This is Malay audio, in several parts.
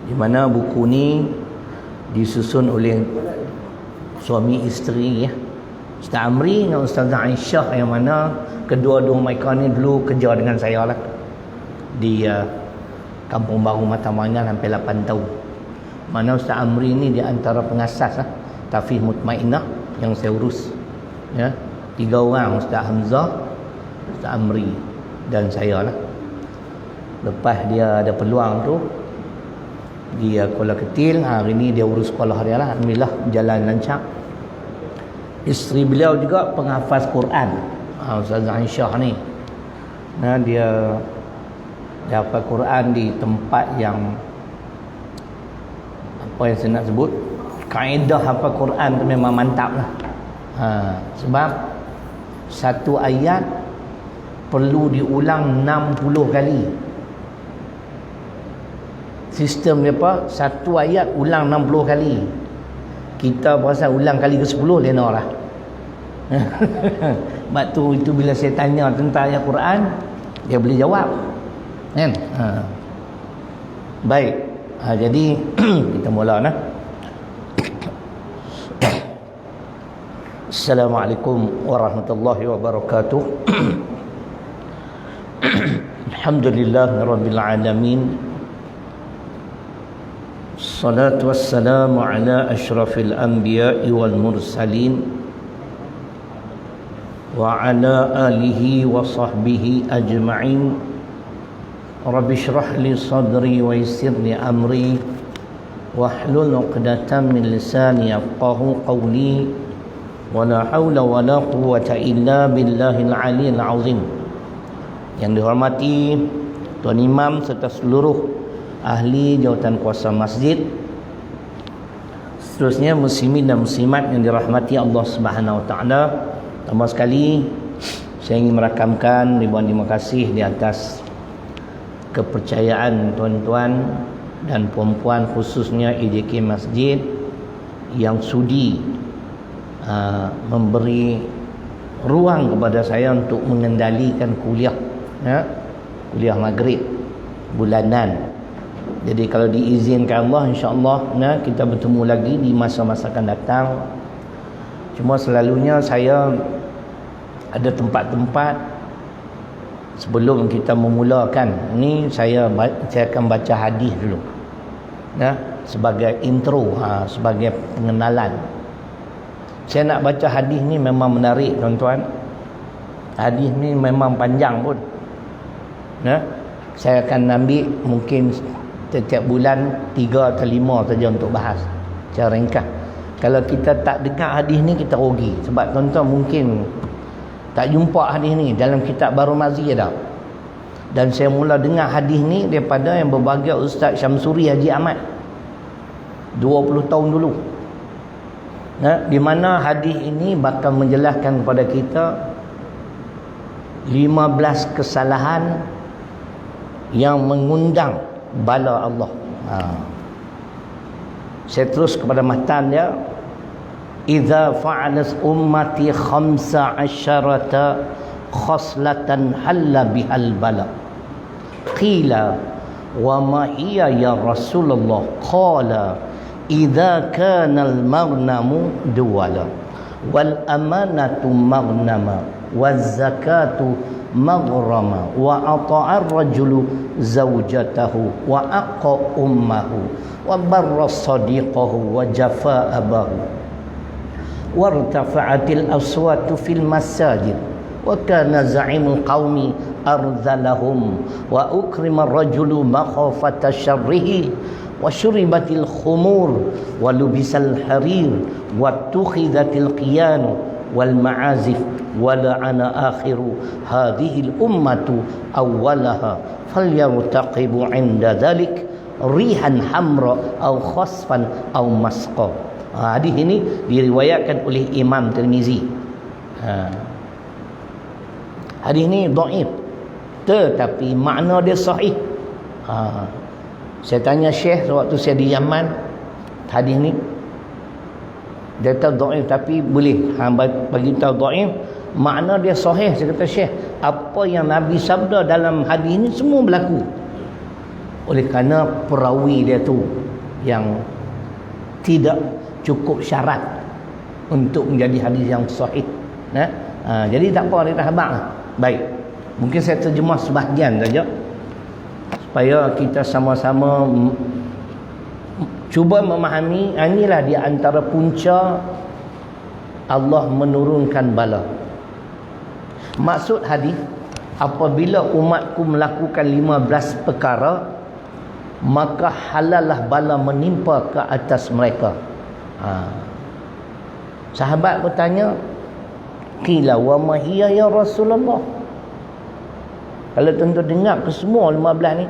di mana buku ni disusun oleh suami isteri ya, Ustaz Amri dengan Ustaz Aisyah, yang mana kedua-dua mereka ni dulu kerja dengan saya lah di Kampung Baru Matamangan sampai 8 tahun. Mana Ustaz Amri ni di antara pengasas Tafih Mutmainnah yang saya urus ya. 3 orang, Ustaz Hamzah, Ustaz Amri dan saya lah. Lepas dia ada peluang tu, dia Kuala Ketil, hari ni dia urus sekolah dia lah, alhamdulillah jalan lancar. Isteri beliau juga penghafaz Quran, Ustaz Aisyah ni. Nah, dia hafal Quran di tempat yang apa yang saya nak sebut, kaedah hafal Quran tu memang mantap lah. Sebab satu ayat perlu diulang 60 kali. Sistem dia apa? Satu ayat ulang 60 kali. Kita berasa ulang kali ke-10 lena lah. Sebab tu itu bila saya tanya tentang ayat Quran, dia boleh jawab. Kan? Baik. Jadi kita mula nah. Assalamualaikum warahmatullahi wabarakatuh. Alhamdulillahirabbil alamin. Salatu wassalamu ala asyrafil anbiya'i wal mursalin wa ala alihi wa sahbihi ajma'in. Rabbi shrah li sadri wa yassir li amri wahlul 'uqdatam min lisani yafqahu qawli wa la haula wa la quwwata illa billahil aliyyil azim. Yang dihormati Tuan Imam serta seluruh ahli jawatan kuasa masjid, seterusnya muslimin dan muslimat yang dirahmati Allah Subhanahu wa taala. Pertama sekali saya ingin merakamkan ribuan terima kasih di atas kepercayaan tuan-tuan dan puan-puan, khususnya EJK Masjid yang sudi memberi ruang kepada saya untuk mengendalikan kuliah kuliah maghrib bulanan. Jadi kalau diizinkan Allah, insya-Allah kita bertemu lagi di masa-masa akan datang. Cuma selalunya saya ada tempat-tempat sebelum kita memulakan ni, saya akan baca hadis dulu sebagai intro, sebagai pengenalan. Saya nak baca hadis ni memang menarik tuan-tuan. Hadis ni memang panjang pun. Saya akan ambil mungkin setiap bulan 3 atau 5 saja untuk bahas secara ringkas. Kalau kita tak dengar hadis ni, kita rugi. Sebab tuan-tuan mungkin tak jumpa hadis ni dalam kitab Baru Mazi ada. Dan saya mula dengar hadis ni daripada yang berbahagia Ustaz Syamsuri Haji Ahmad 20 tahun dulu. Di mana hadis ini bakal menjelaskan kepada kita 15 kesalahan yang mengundang bala Allah. Saya terus kepada matan dia. Idza fa'alat ummati 15 khaslatan halla bihal bala. Qila wa ma hiya ya Rasulullah? Qala idza kana al-maghnamu duwala wal amanatu maghnama waz zakatu maghrama wa ata'a ar-rajulu zawjatahu wa aqqa ummahu wa barra sadiqahu wa jafa abahu wartafa'atil aswatu fil masajid wa kana za'imul qaumi arzalahum wa ukrima ar-rajulu makhafata syarrihi wa syuribatil khumur wa lubisal harir wa tukhidatil qiyanu wal ma'azif wa la'ana akhiru hadhihi al-ummatu awwalaha falyartaqibu 'inda dhalik rihan hamra aw khasfan aw masqa. Hadis ini diriwayatkan oleh Imam Tirmizi. Hadis ini dhaif tetapi makna dia sahih. Saya tanya Syekh waktu saya di Yaman, hadis ni dia tahu dhaif tapi boleh bagi tahu dhaif, makna dia sahih. Saya kata Syekh, apa yang Nabi sabda dalam hadis ni semua berlaku. Oleh kerana perawi dia tu yang tidak cukup syarat untuk menjadi hadis yang sahih. Jadi tak apa dia habaq. Baik. Mungkin saya terjemah sebahagian saja supaya kita sama-sama cuba memahami. Inilah di antara punca Allah menurunkan bala. Maksud hadis, apabila umatku melakukan 15 perkara, maka halallah bala menimpa ke atas mereka. Sahabat bertanya, qila wa ma hiya ya Rasulullah? Kalau tuan-tuan dengar ke semua 15 ni,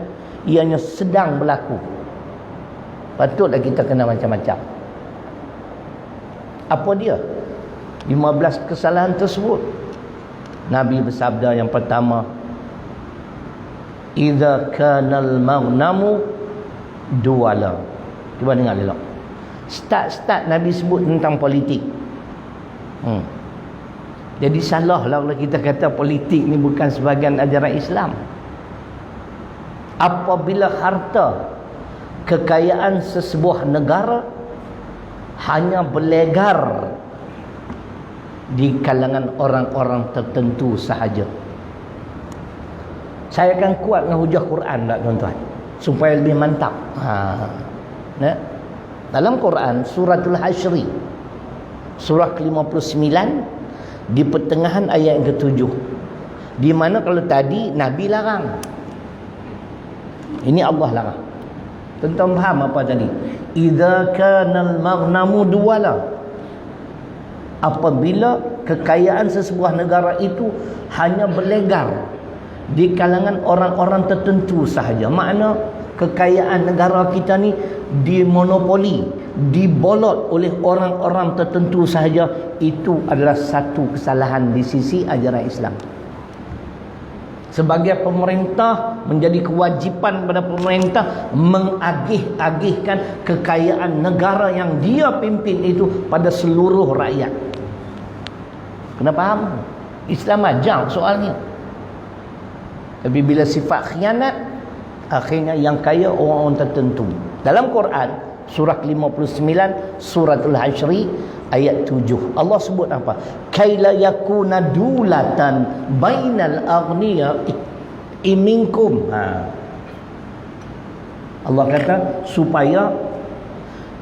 ianya sedang berlaku. Patutlah kita kena macam-macam. Apa dia 15 kesalahan tersebut? Nabi bersabda yang pertama, idza kanal maghnamu duala. Cuba dengar elok. Start Nabi sebut tentang politik. Jadi salahlah kalau kita kata politik ni bukan sebahagian ajaran Islam. Apabila harta kekayaan sesebuah negara hanya berlegar di kalangan orang-orang tertentu sahaja. Saya akan kuat dengan hujah Quran tak tuan-tuan, supaya lebih mantap. Dalam Quran suratul Hasyri, surah ke-59, di pertengahan ayat yang ke-7, di mana kalau tadi Nabi larang, ini Allah larang. Tuan-tuan faham apa tadi? Idza kanal maghnamu duwala, apabila kekayaan sesebuah negara itu hanya berlegar di kalangan orang-orang tertentu sahaja. Makna kekayaan negara kita ni dimonopoli, dibolot oleh orang-orang tertentu sahaja. Itu adalah satu kesalahan di sisi ajaran Islam. Sebagai pemerintah, menjadi kewajipan pada pemerintah mengagih-agihkan kekayaan negara yang dia pimpin itu pada seluruh rakyat. Kena faham? Islam ajar soalnya. Tapi bila sifat khianat, akhirnya yang kaya orang-orang tertentu. Dalam Quran surah 59 suratul Hasyri ayat 7, Allah sebut apa? Kaila yakuna dulatan bainal aghniya minkum. Allah kata supaya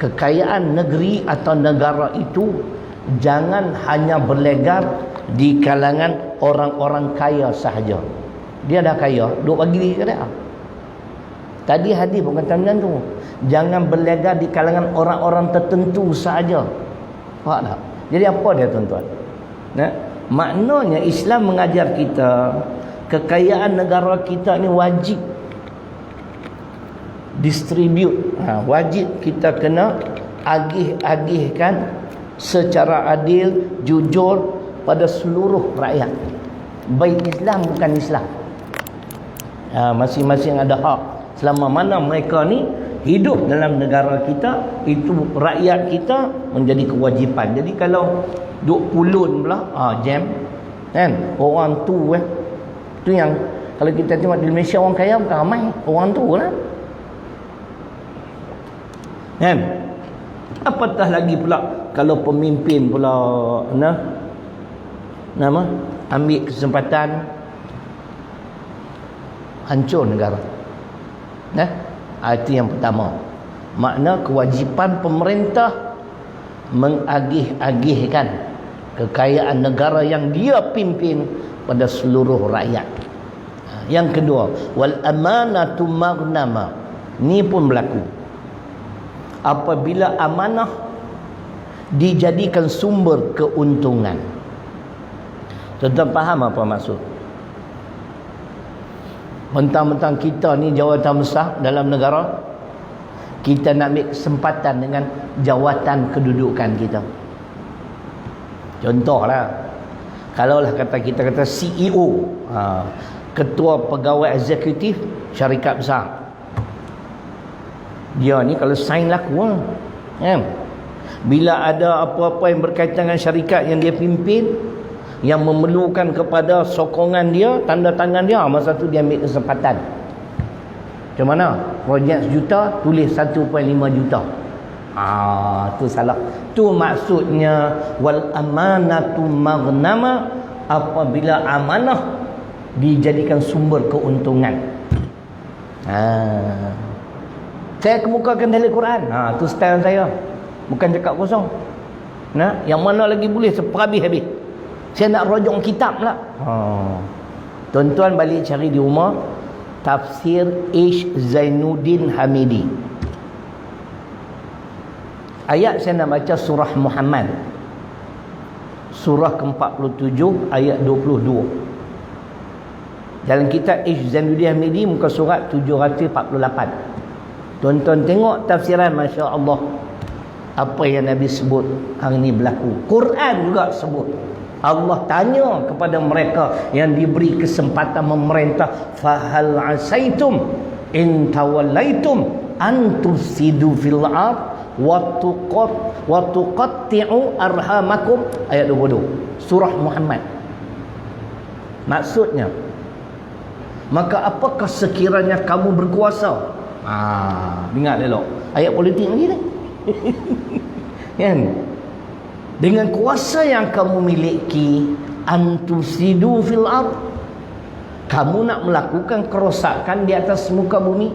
kekayaan negeri atau negara itu jangan hanya berlegar di kalangan orang-orang kaya sahaja. Dia dah kaya, duk bagi diri ke dia. Tadi hadis pun kata macam tu. Jangan berlegar di kalangan orang-orang tertentu sahaja. Faham tak? Jadi apa dia tuan-tuan? Maknanya Islam mengajar kita kekayaan negara kita ni wajib distribute. Wajib kita kena agih-agihkan secara adil, jujur pada seluruh rakyat. Baik Islam bukan Islam. Masing-masing ada hak. Selama mana mereka ni hidup dalam negara kita, itu rakyat kita menjadi kewajipan. Jadi kalau duk pulun pula, jam kan, orang tu tu yang kalau kita tengok di Malaysia orang kaya bukan ramai, orang tu lah kan. Apatah lagi pula kalau pemimpin pula ambil kesempatan hancur negara. Itu yang pertama. Makna kewajipan pemerintah mengagih-agihkan kekayaan negara yang dia pimpin pada seluruh rakyat. Yang kedua, wal amanatu maghnama. Ni pun berlaku. Apabila amanah dijadikan sumber keuntungan. Tuan-tuan faham apa maksud? Mentang-mentang kita ni jawatan besar dalam negara, kita nak ambil kesempatan dengan jawatan kedudukan kita. Contohlah, kalaulah kita kata CEO, ketua pegawai eksekutif syarikat besar, dia ni kalau sign laku kan? Bila ada apa-apa yang berkaitan dengan syarikat yang dia pimpin, yang memerlukan kepada sokongan dia, tanda tangan dia, masa tu dia ambil kesempatan. Macam mana? Projek 1 juta, tulis 1.5 juta. Tu salah. Tu maksudnya wal amanatu maghnama, apabila amanah dijadikan sumber keuntungan. Saya kemukakan dalam Quran. Tu style saya. Bukan cakap kosong. Yang mana lagi boleh habis-habis. Saya nak rojong kitab lah. Tuan-tuan balik cari di rumah tafsir H. Zainuddin Hamidi. Ayat saya nak baca surah Muhammad, surah ke-47 ayat 22. Dalam kitab H. Zainuddin Hamidi, muka surat 748. Tuan-tuan tengok tafsiran, Masya Allah, apa yang Nabi sebut hari ini berlaku. Quran juga sebut. Allah tanya kepada mereka yang diberi kesempatan memerintah, fahal asaitum in tawallaitum an tufsidu fil ard wa tuqatti'u arhamakum, ayat 22 surah Muhammad. Maksudnya, maka apakah sekiranya kamu berkuasa? Ingat elok ayat politik lagi ni. Kan? Dengan kuasa yang kamu miliki, antusidu fil ard, kamu nak melakukan kerosakan di atas muka bumi,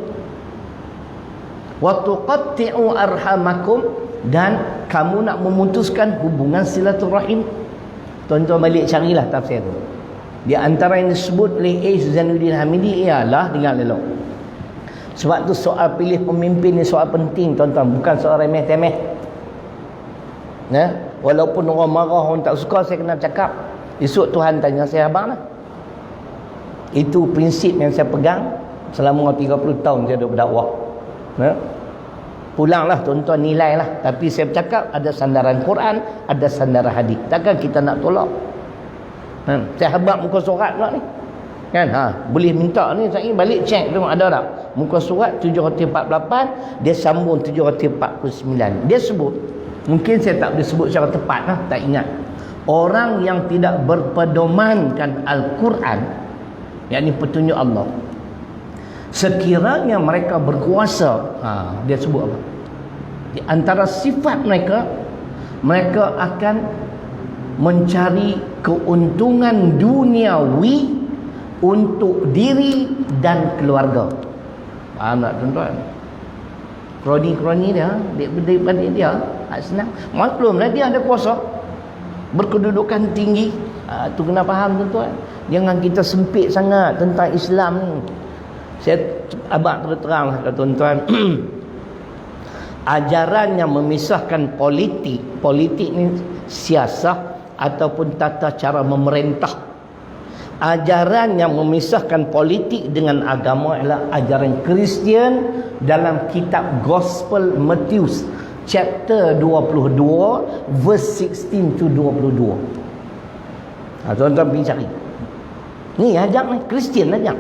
wa tuqatti'u arhamakum, dan kamu nak memutuskan hubungan silaturahim. Tuan-tuan balik carilah tafsir tu. Di antara yang disebut oleh H. Zainuddin Hamidi ialah, dengar elok, sebab tu soal pilih pemimpin ni soal penting tuan-tuan, bukan soal remeh-temeh. Walaupun orang marah, orang tak suka, saya kena cakap. Esok Tuhan tanya saya, abang lah. Itu prinsip yang saya pegang selama 30 tahun saya duduk berdakwah. Pulanglah tuan-tuan, nilailah. Tapi saya bercakap ada sandaran Quran, ada sandaran hadis. Takkan kita nak tolak? Saya habaq muka surat pula ni. Kan? Boleh minta ni, saya balik cek tengok ada tak. Muka surat 748, dia sambung 749. Dia sebut, mungkin saya tak boleh sebut secara tepat lah, tak ingat. Orang yang tidak berpedomankan Al-Quran, yakni petunjuk Allah, sekiranya mereka berkuasa, dia sebut apa? Di antara sifat mereka, mereka akan mencari keuntungan duniawi untuk diri dan keluarga. Faham tak tuan-tuan? Kroni-kroni dia, daripada dia, senang. Maklumlah dia ada kuasa, berkedudukan tinggi. Tu kena faham tuan-tuan. Jangan kita sempit sangat tentang Islam ni. Saya abang terang lah tuan-tuan. Ajaran yang memisahkan politik ni siasah ataupun tata cara memerintah. Ajaran yang memisahkan politik dengan agama adalah ajaran Kristian dalam kitab Gospel Matthew chapter 22 verse 16 to 22. Tuan-tuan pergi cari. Ni ajak ni, Kristian ajak.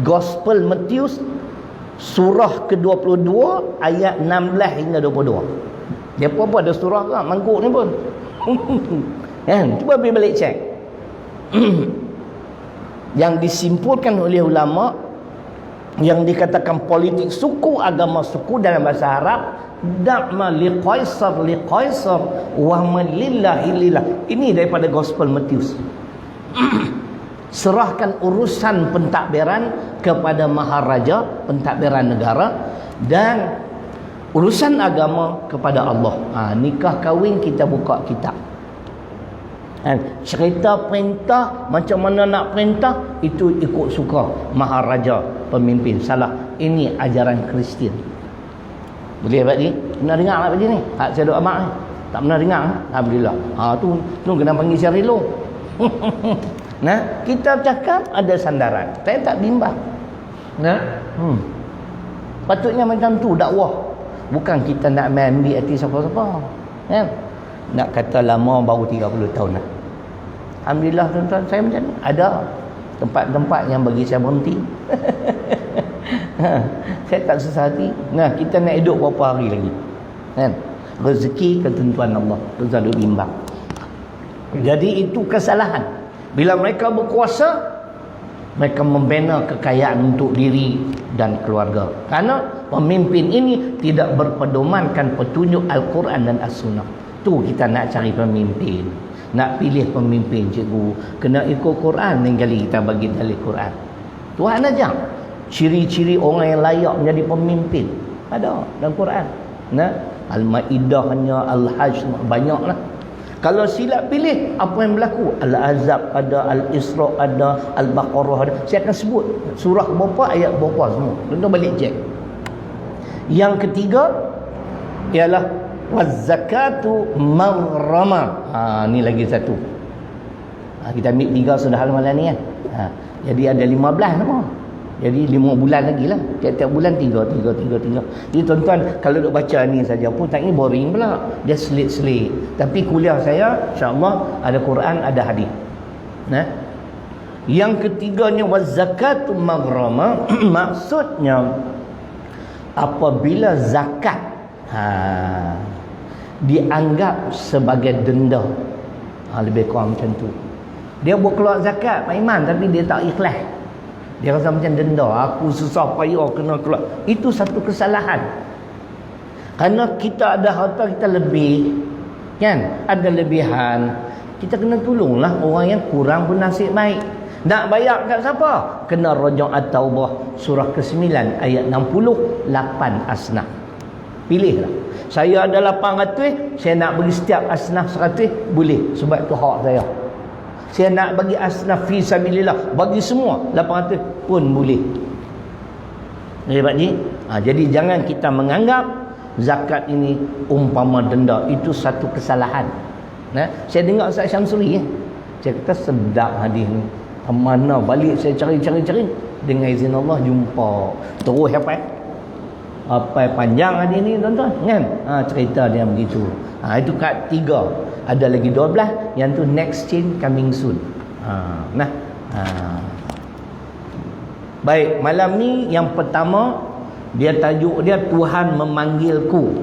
Gospel Matthew surah ke-22 ayat 16 hingga 22. Dia apa ada surah ke mangkuk ni pun. Cuba pergi balik cek. Yang disimpulkan oleh ulama, yang dikatakan politik suku, agama suku dalam bahasa Arab, da'ma liqaisar wa ma lillahi lillah. Ini daripada Gospel Matthew. Serahkan urusan pentadbiran kepada maharaja, pentadbiran negara, dan urusan agama kepada Allah. Nikah kahwin kita buka kitab. Cerita perintah, macam mana nak perintah, itu ikut suka maharaja, pemimpin. Salah. Ini ajaran Kristian. Boleh Pak Ji? Pernah dengar tak Pak Ji ni? Saya doa mak ni. Tak pernah dengar. Alhamdulillah. Tu kena panggil Syarilo. Kita cakap ada sandaran. Saya tak bimbang. Patutnya macam tu dakwah. Bukan kita nak ambil hati siapa-siapa. Nak kata lama baru 30 tahun lah. Alhamdulillah tuan-tuan, saya macam ni. Ada tempat-tempat yang bagi saya berhenti. Saya tak susah hati. Kita nak hidup berapa hari lagi. Rezeki ketentuan Allah. Tu selalu bimbang. Jadi itu kesalahan. Bila mereka berkuasa, Mereka membina kekayaan untuk diri dan keluarga. Kerana pemimpin ini tidak berpedomankan petunjuk Al-Quran dan As-Sunnah. Tu kita nak cari pemimpin. Nak pilih pemimpin, cikgu, kena ikut Quran. Lain kali kita bagi dalil Quran. Tuhan ajar ciri-ciri orang yang layak menjadi pemimpin. Ada dalam Quran. Nah, Al-Maidahnya, Al-Hajj, banyaklah. Kalau silap pilih apa yang berlaku, Al-Azab ada, Al-Isra ada, Al-Baqarah ada. Saya akan sebut surah berapa, ayat berapa semua. Tuan balik cek. Yang ketiga ialah waz-zakatu maghrama. Ni lagi satu. Kita ambil 3 sudah hal malam ni kan. Jadi ada 15 apa? Jadi 5 bulan lagi lah. Tiap-tiap bulan 3. Jadi tuan-tuan kalau duk baca ni saja pun tak ni boring pula. Dia selit-selit. Tapi kuliah saya insya-Allah ada Quran, ada hadis. Nah. Yang ketiganya waz-zakatu maghrama, maksudnya apabila zakat dianggap sebagai denda. Lebih kurang macam tu. Dia buat keluar zakat Pak Iman tapi dia tak ikhlas. Dia rasa macam denda, aku susah payah kena keluar. Itu satu kesalahan. Kerana kita ada harta kita lebih, kan? Ada lebihan. Kita kena tolonglah orang yang kurang bernasib baik. Nak bayar kat siapa? Kena rojak At-Taubah surah ke-9 ayat 60, 8 asnaf. Pilihlah. Saya ada 800, saya nak bagi setiap asnaf 100, boleh sebab itu hak saya. Saya nak bagi asnaf fi sabilillah, bagi semua 800 pun boleh. Jadi Pak Ji, jadi jangan kita menganggap zakat ini umpama denda. Itu satu kesalahan. Saya dengar Ustaz Syamsuri saya kata sedap hadis ni. Mana balik saya cari. Dengan izin Allah jumpa. Terus apa panjang hadis ni tuan-tuan kan? Cerita dia begitu. Itu kat 3. Ada lagi 12, yang tu next chain coming soon. Baik, malam ni yang pertama dia tajuk dia Tuhan memanggilku.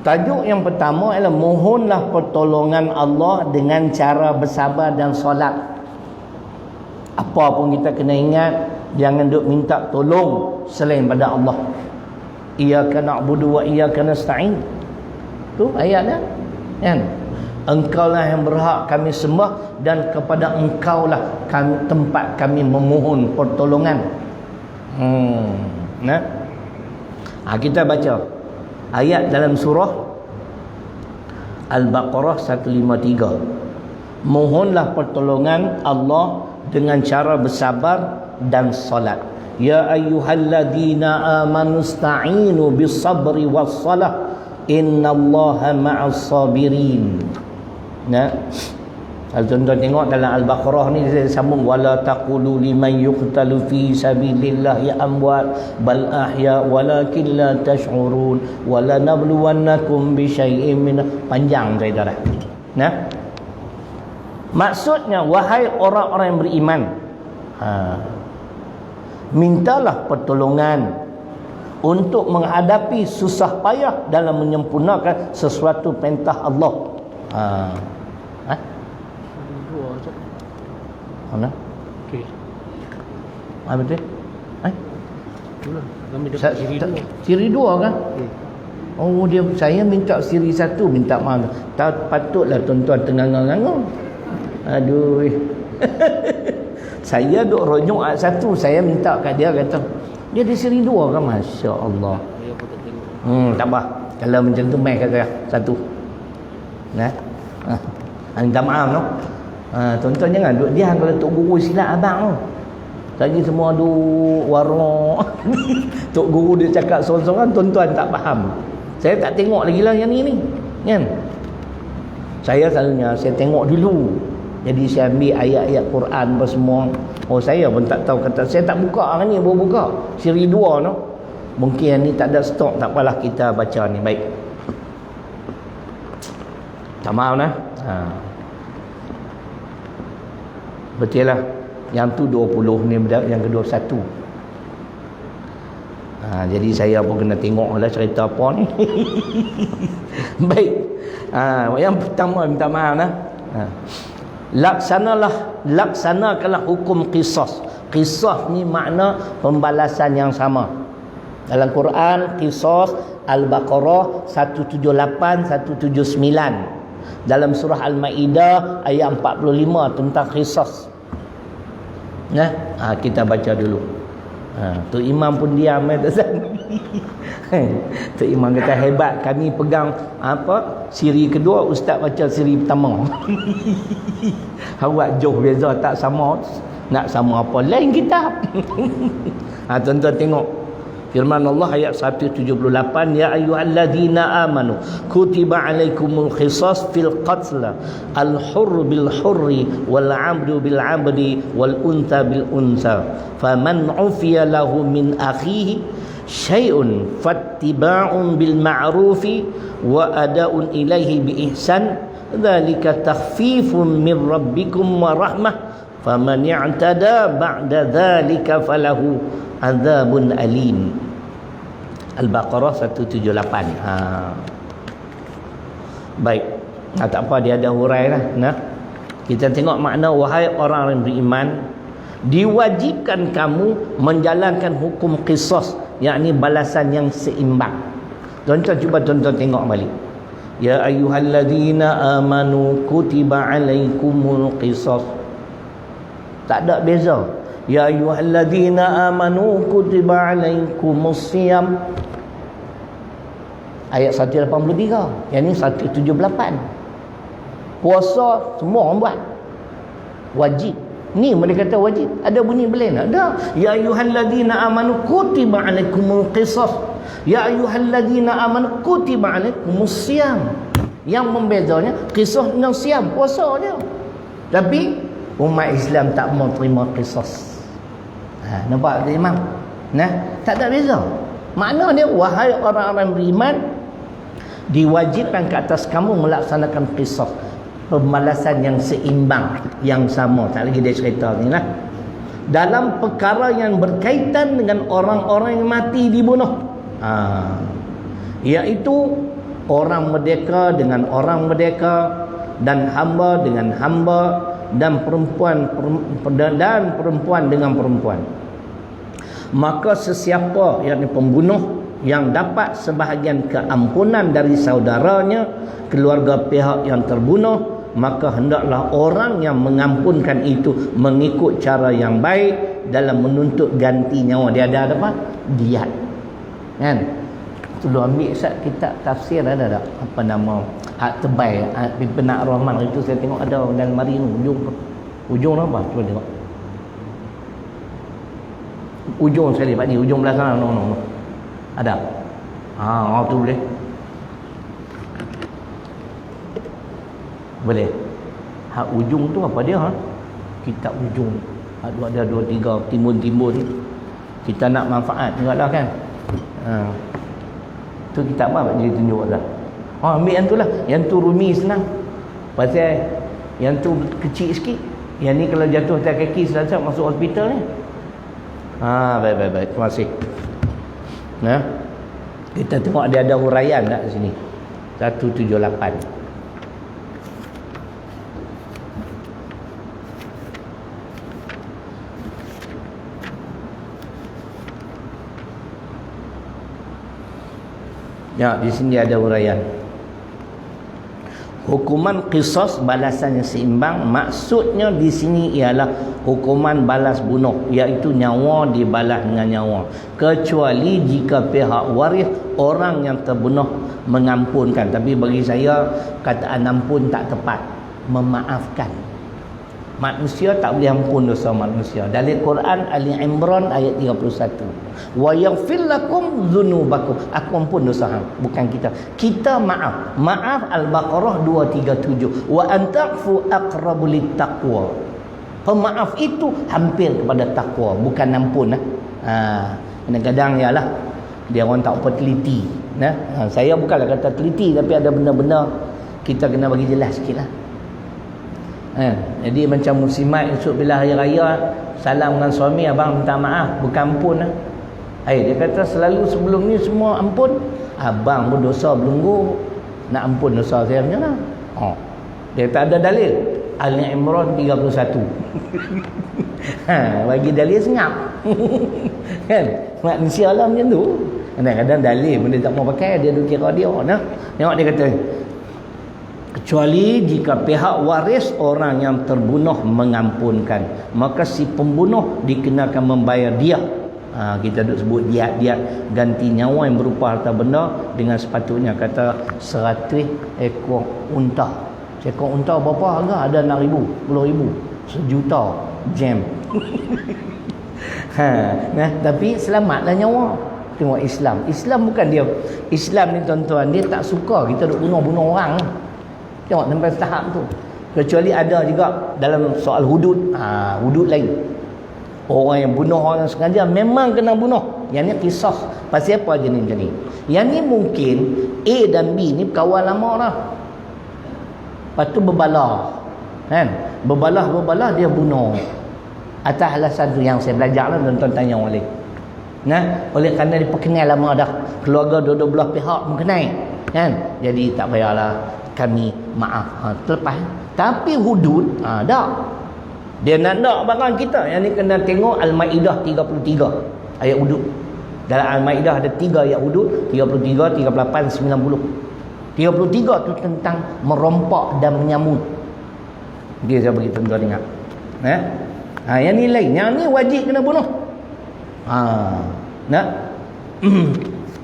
Tajuk yang pertama ialah mohonlah pertolongan Allah dengan cara bersabar dan solat. Apa pun kita kena ingat, jangan duk minta tolong selain pada Allah. Iyyaka na'budu wa iyyaka nasta'in. Tu ayatnya. Kan? Engkaulah yang berhak kami sembah dan kepada engkaulah tempat kami memohon pertolongan. Kita baca ayat dalam surah Al-Baqarah 153. Mohonlah pertolongan Allah dengan cara bersabar dan solat. Ya ayyuhalladzina amanu sta'inu bis sabri was salah innallaha ma'as sabirin. Kalau tuan-tuan tengok dalam Al-Baqarah ni dia sambung wala taqulu liman yuqtalu fi sabilillahi amwat bal ahya walakin la tash'urun wala nabluwannakum bi syai'in min panjang cerita dah. Maksudnya wahai orang-orang yang beriman, mintalah pertolongan untuk menghadapi susah payah dalam menyempurnakan sesuatu perintah Allah. Mana? Okey. Betul? Itulah. Kami dapat siri 2 kan? Oh dia saya minta siri 1 minta mana? Patutlah tuan-tuan tengah-tengah. Aduh. Saya duk ronyok ayat 1, saya minta kat dia kata dia di siri 2 kan, masya-Allah. Tak apa. Kalau macam tu mai kat saya 1. Minta maaf no. Tuan-tuan jangan duk diam kalau tok guru silap abang tu. Lagi semua duk warok. Tok guru dia cakap sorang-sorang, tuan-tuan tak faham. Saya tak tengok lagi lah yang ni kan. Saya selalunya saya tengok dulu. Jadi saya ambil ayat-ayat Quran apa semua. Oh saya pun tak tahu kata. Saya tak buka hari ni, baru buka siri 2 no. Mungkin ni tak ada stok, tak apalah kita baca ni. Baik. Tak maaf nah. Betul lah. Yang tu 20 ni yang kedua 1. Jadi saya pun kena tengok lah cerita apa ni. Baik. Yang pertama minta maaf nah. Laksanalah laksanakanlah hukum qisas. Qisas ni makna pembalasan yang sama. Dalam Quran qisas Al-Baqarah 178 179. Dalam surah Al-Maidah ayat 45 tentang qisas. Kita baca dulu. Tok Imam pun diam Tok Imam kata hebat, kami pegang siri kedua, ustaz baca siri pertama. Awak jauh beza tak sama. Nak sama apa lain kitab. Tuan-tuan tengok firman Allah ayat 178, ya ayyuhalladzina amanu kutiba alaikumul qisas fil qatl al hurr bil hurri wal 'abdu bil 'abdi wal untha bil untha faman 'ufiya lahu min akhihi syai'un fattiba'un bil ma'rufi wa ada'un ilaihi bi ihsan dzalika takhfifun min rabbikum wa rahmah faman i'tada ba'da dzalika falahu azabun alim. Al-Baqarah 178. Baik. Tak apa, dia ada hurai lah. Kita tengok makna, wahai orang yang beriman, diwajibkan kamu menjalankan hukum qisas, yakni balasan yang seimbang. Tuan-tuan cuba tuan-tuan tengok balik. Ya ayyuhalladzina amanu kutiba alaikumul qisas. Tak ada beza. Ya ayyuhalladzina amanu kutiba alaikumus siyam. Ayat 183. Yang ni 178. Puasa semua orang buat. Wajib. Ni mereka kata wajib. Ada bunyi boleh tak? Ada. Ya ayyuhalladzina amanu kutiba alaikumul qisas. Ya ayyuhalladzina amanu kutiba alaikumus siyam. Yang membezanya qisas dengan siyam, puasa dia. Tapi umat Islam tak mau terima qisas. Nampak tak Imam? Tak ada beza. Makna dia, wahai orang-orang beriman, diwajibkan ke atas kamu melaksanakan qisas, pembalasan yang seimbang, yang sama. Tak lagi dia cerita ni lah. Dalam perkara yang berkaitan dengan orang-orang yang mati dibunuh, iaitu orang merdeka dengan orang merdeka, dan hamba dengan hamba, dan perempuan dengan perempuan. Maka sesiapa yakni pembunuh yang dapat sebahagian keampunan dari saudaranya, keluarga pihak yang terbunuh, maka hendaklah orang yang mengampunkan itu mengikut cara yang baik dalam menuntut ganti nyawa. Dia ada apa? Diat. Kan? Tolong ambil kitab tafsir ada tak? Apa nama? Hak Tebal, Penak Rahman itu saya tengok ada dalam mari ni ujung apa? Cuba tengok. Ujung sekali Pak ni, ujung belah sana. No. Ada. Tu boleh. Boleh. Hak ujung tu apa dia? Kitab ujung. Ada 2 3 timbun-timbun. Kita nak manfaat jugalah kan. Tu kitab apa dia tunjuk dah. Ambil yang tu lah. Yang tu rumi senang. Pasal yang tu kecil sikit. Yang ni kalau jatuh atas kaki selesai masuk hospital ni. Baik. Terima kasih. Kita tengok dia ada huraian tak di sini. 178. Ya, di sini ada huraian. Hukuman qisas, balasan yang seimbang, maksudnya di sini ialah hukuman balas bunuh, iaitu nyawa dibalas dengan nyawa, kecuali jika pihak waris orang yang terbunuh mengampunkan. Tapi bagi saya kataan ampun tak tepat. Memaafkan. Manusia tak boleh ampun dosa manusia. Dalam Quran Ali Imran ayat 31. Wa yaghfir lakum dzunubakum. Aku ampun dosa hang, bukan kita. Kita maaf. Maaf Al-Baqarah 237. Wa antaqfu aqrabu littaqwa. Pemaaf itu hampir kepada takwa, bukan ampun. Kadang-kadang ialah dia orang tak apa teliti. Saya bukanlah kata teliti, tapi ada benda-benda kita kena bagi jelas sikitlah. Jadi macam muslimat esok bila hari raya salam dengan suami, abang minta maaf, bukan ampun. Dia kata selalu sebelum ni semua ampun. Abang pun dosa belum nak ampun dosa saya macam mana? Dia tak ada dalil. Ali Imran 31. Bagi dalil senyap. Kan? Manusia lah macam tu. Kadang-kadang dalil benda tak mau pakai, dia duk kira dia. Nah, tengok dia kata, kecuali jika pihak waris orang yang terbunuh mengampunkan, maka si pembunuh dikenakan membayar diat. Kita duk sebut diat ganti nyawa yang berupa harta benda dengan sepatutnya. Kata 100 ekor unta. Seekor unta berapa harga? Ada 6,000, 10,000, 1,000,000 jam. Tapi selamatlah nyawa. Tengok Islam bukan dia. Islam ni tuan-tuan, dia tak suka kita duk bunuh orang. Tengok sampai tahap tu. Kecuali ada juga dalam soal hudud. Hudud lain. Orang yang bunuh orang sengaja memang kena bunuh. Yang ni kisah. Pasal apa jenis macam ni? Yang ni mungkin A dan B ni kawan lama dah. Lepas tu berbalah. Kan? Berbalah dia bunuh. Atas alasan tu yang saya belajar lah, tuan-tuan tanya oleh. Oleh kerana dia perkenal lama dah. Keluarga dua-dua belah pihak mengenai. Kan? Jadi tak payahlah kami maaf. Terlepas. Tapi hudud, tak. Dia nak barang kita. Yang ni kena tengok Al-Ma'idah 33. Ayat hudud. Dalam Al-Ma'idah ada 3 ayat hudud. 33, 38, 90. 33 tu tentang merompak dan menyambut. Dia saya bagi tuan-tuan ingat. Yang ni lain. Yang ni wajib kena bunuh.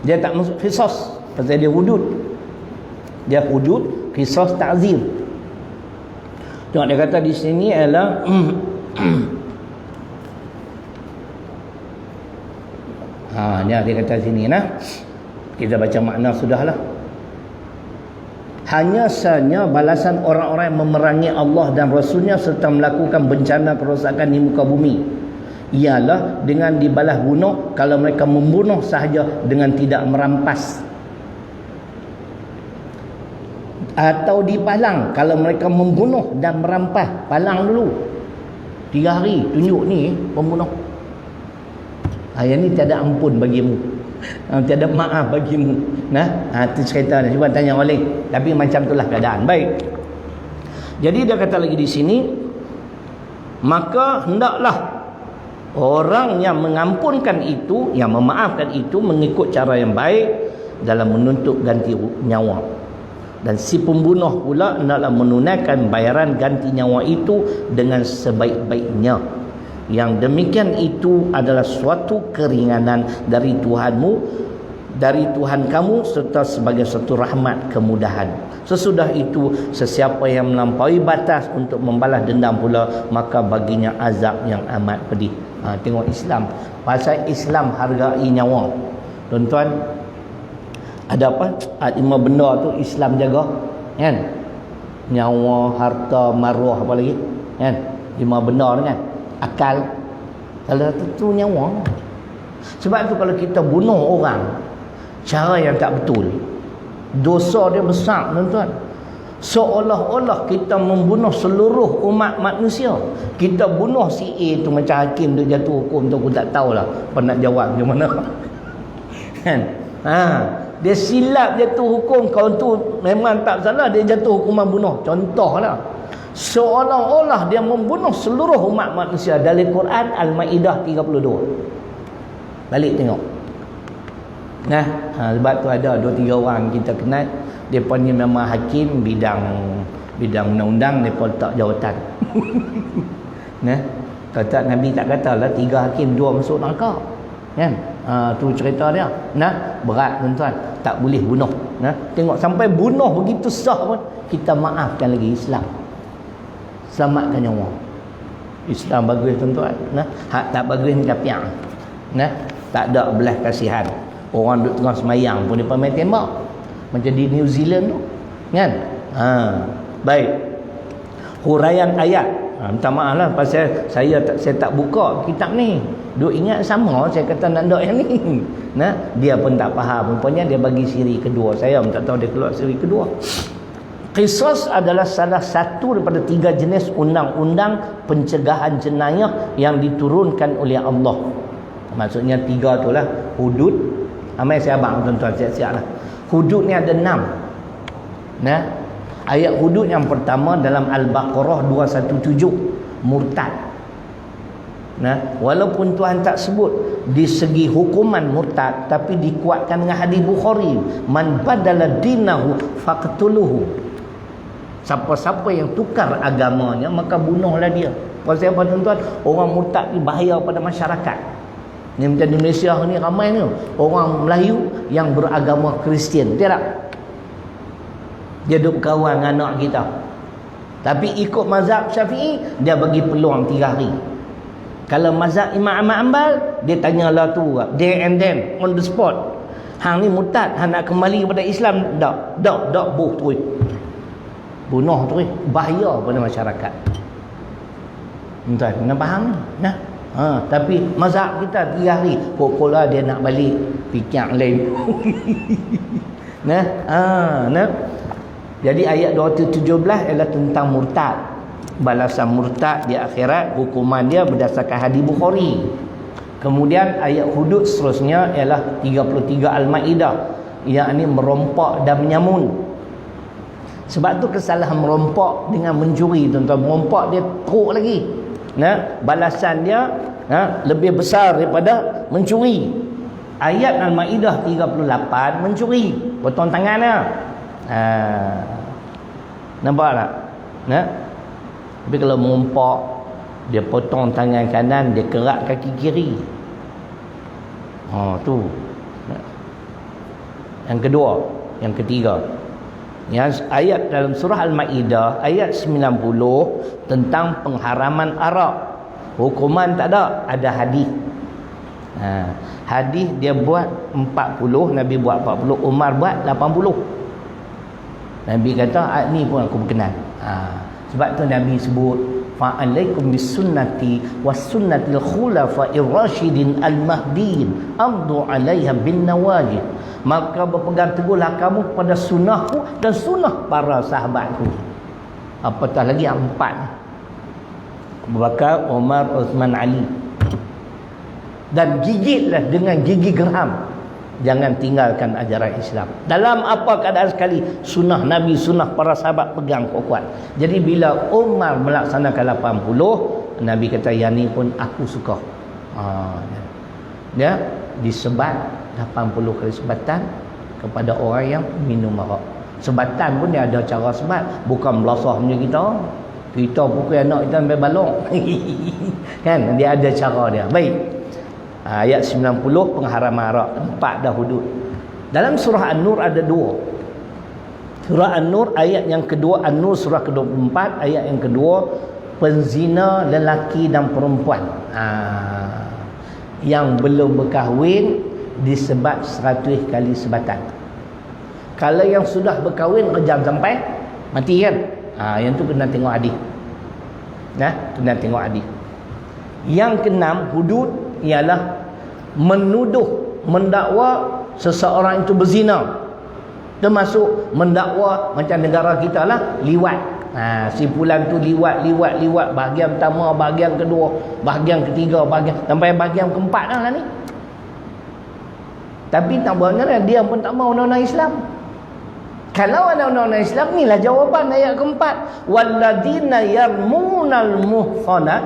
Dia tak masuk qisas. Pasal dia hudud. Dia hudud, qisas ta'zir. Tengok dia kata di sini ialah dia kata sini kita baca makna sudahlah. Hanya sahaja balasan orang-orang yang memerangi Allah dan Rasulnya serta melakukan bencana kerosakan di muka bumi ialah dengan dibalas bunuh kalau mereka membunuh sahaja dengan tidak merampas, atau dipalang kalau mereka membunuh dan merampas. Palang dulu 3 hari tunjuk ni pembunuh. Yang ni tiada ampun bagimu, tiada maaf bagimu. Itu cerita ni. Cuba tanya oleh. Tapi macam itulah keadaan. Baik. Jadi dia kata lagi di sini, maka hendaklah orang yang mengampunkan itu, yang memaafkan itu, mengikut cara yang baik dalam menuntut ganti nyawa. Dan si pembunuh pula hendaklah menunaikan bayaran ganti nyawa itu dengan sebaik-baiknya. Yang demikian itu adalah suatu keringanan dari Tuhanmu, dari Tuhan kamu, serta sebagai suatu rahmat kemudahan. Sesudah itu, sesiapa yang melampaui batas untuk membalas dendam pula, maka baginya azab yang amat pedih. Tengok Islam. Pasal Islam hargai nyawa. Tuan-tuan, ada apa? 5 benda tu Islam jaga. Kan? Nyawa, harta, maruah, apa lagi? Kan? 5 benda tu kan? Akal. Salah satu nyawa. Sebab tu kalau kita bunuh orang cara yang tak betul, dosa dia besar, tuan-tuan. Seolah-olah kita membunuh seluruh umat manusia. Kita bunuh si A tu, macam hakim dia jatuh hukum tu, aku tak tahulah apa nak jawab macam mana. Kan? Dia silap jatuh hukum, kau tu memang tak salah, dia jatuh hukuman bunuh. Contohlah. Seolah-olah dia membunuh seluruh umat manusia. Dari Quran Al-Ma'idah 32. Balik tengok. Sebab tu ada 2-3 orang kita kenal, mereka ni memang hakim bidang undang-undang, mereka letak jawatan. Kata Nabi tak katalah 3 hakim 2 masuk neraka. Kan? Tu cerita dia. Berat tuan-tuan, tak boleh bunuh. Tengok sampai bunuh begitu sah pun kita maafkan lagi. Islam selamatkan nyawa. Islam bagus tuan-tuan. Hak tak bagus ni kapiang. Tak ada belas kasihan. Orang duduk tengah semayang pun dia main tembak. Macam di New Zealand tu. Kan? Baik. Huraian ayat. Minta maaf lah pasal saya tak buka kitab ni. Duk ingat sama saya kata nak dok yang ni. Dia pun tak faham. Rupanya dia bagi siri kedua. Saya pun tak tahu dia keluar siri kedua. Qisas adalah salah satu daripada 3 jenis undang-undang pencegahan jenayah yang diturunkan oleh Allah. Maksudnya 3 tu lah. Hudud. Amai saya abang tuan-tuan, siap-siap lah. Hudud ni ada 6. Ayat hudud yang pertama dalam Al-Baqarah 217, murtad. Nah, walaupun Tuhan tak sebut di segi hukuman murtad, tapi dikuatkan dengan hadis Bukhari, man badala dinahu faqtuluhu. Siapa-siapa yang tukar agamanya, maka bunuhlah dia. Pasal apa tuan-tuan? Orang murtad ni bahaya pada masyarakat. Ni macam Indonesia ni ramai ni orang Melayu yang beragama Kristian, tidak? Dia duduk kawan dengan anak kita. Tapi ikut mazhab Syafi'i, dia bagi peluang 3 hari. Kalau mazhab Imam Ahmad Hanbal, dia tanyalah tu, there and then, on the spot. Hang ni murtad, hang nak kembali kepada Islam? Tak, buh tu. Bunuh tu, bahaya pada masyarakat. Tuan, kena faham ni. Nah. Tapi mazhab kita 3 hari, pokoklah dia nak balik, fikir lain. Nah. Jadi ayat 217 ialah tentang murtad. Balasan murtad di akhirat, hukuman dia berdasarkan hadis Bukhari. Kemudian ayat hudud seterusnya ialah 33 Al-Maidah, yakni merompak dan menyamun. Sebab tu kesalahan merompak dengan mencuri, tuan-tuan. Merompak dia teruk lagi. Nah, balasan dia lebih besar daripada mencuri. Ayat Al-Maidah 38 mencuri, potong tangan dia. Nampak tak? Nah. Tapi kalau merompak, dia potong tangan kanan, dia kerak kaki kiri. Tu. Yang kedua, yang ketiga. Yang ayat dalam surah Al-Maidah ayat 90 tentang pengharaman arak. Hukuman tak ada hadis. Hadis dia buat 40, Nabi buat 40, Umar buat 80. Nabi kata, ni pun aku berkenan. Sebab tu Nabi sebut, fa'alaikum bisunnati wassunnatil khulafa'ir rasyidin al-mahdiin amdu 'alaiha bin nawajid. Maka berpegang teguhlah kamu pada sunnahku dan sunnah para sahabatku. Apatah lagi yang 4. Abu Bakar, Umar, Uthman, Ali. Dan gigitlah dengan gigi geram. Jangan tinggalkan ajaran Islam. Dalam apa keadaan sekali, sunnah Nabi, sunnah para sahabat pegang kuat-kuat. Jadi bila Umar melaksanakan 80, Nabi kata, yang ni pun aku suka. Dia disebat 80 kali sebatan kepada orang yang minum arak. Sebatan pun dia ada cara sebat, bukan belasah macam kita. Kita pukul anak kita sampai balong. Kan, dia ada cara dia. Baik. Ayat 90 pengharaman arak, 4 dah hudud. Dalam surah An-Nur ada 2. Surah An-Nur ayat yang kedua, An-Nur surah ke-24 ayat yang kedua, penzina lelaki dan perempuan yang belum berkahwin disebat 100 kali sebatan. Kalau yang sudah berkahwin rejam sampai mati kan. Yang tu kena tengok hadis. Kena tengok hadis. Yang keenam hudud ialah menuduh, mendakwa seseorang itu berzina. Termasuk mendakwa macam negara kita lah, liwat. Si fulan tu liwat. Bahagian pertama, bahagian kedua, bahagian ketiga, sampai bahagian keempat lah ni. Tapi tak buatnya dia pun tak mau undang-undang Islam. Kalau ada undang-undang Islam, inilah jawapan ayat keempat. Walladzina yarmunal muhsanat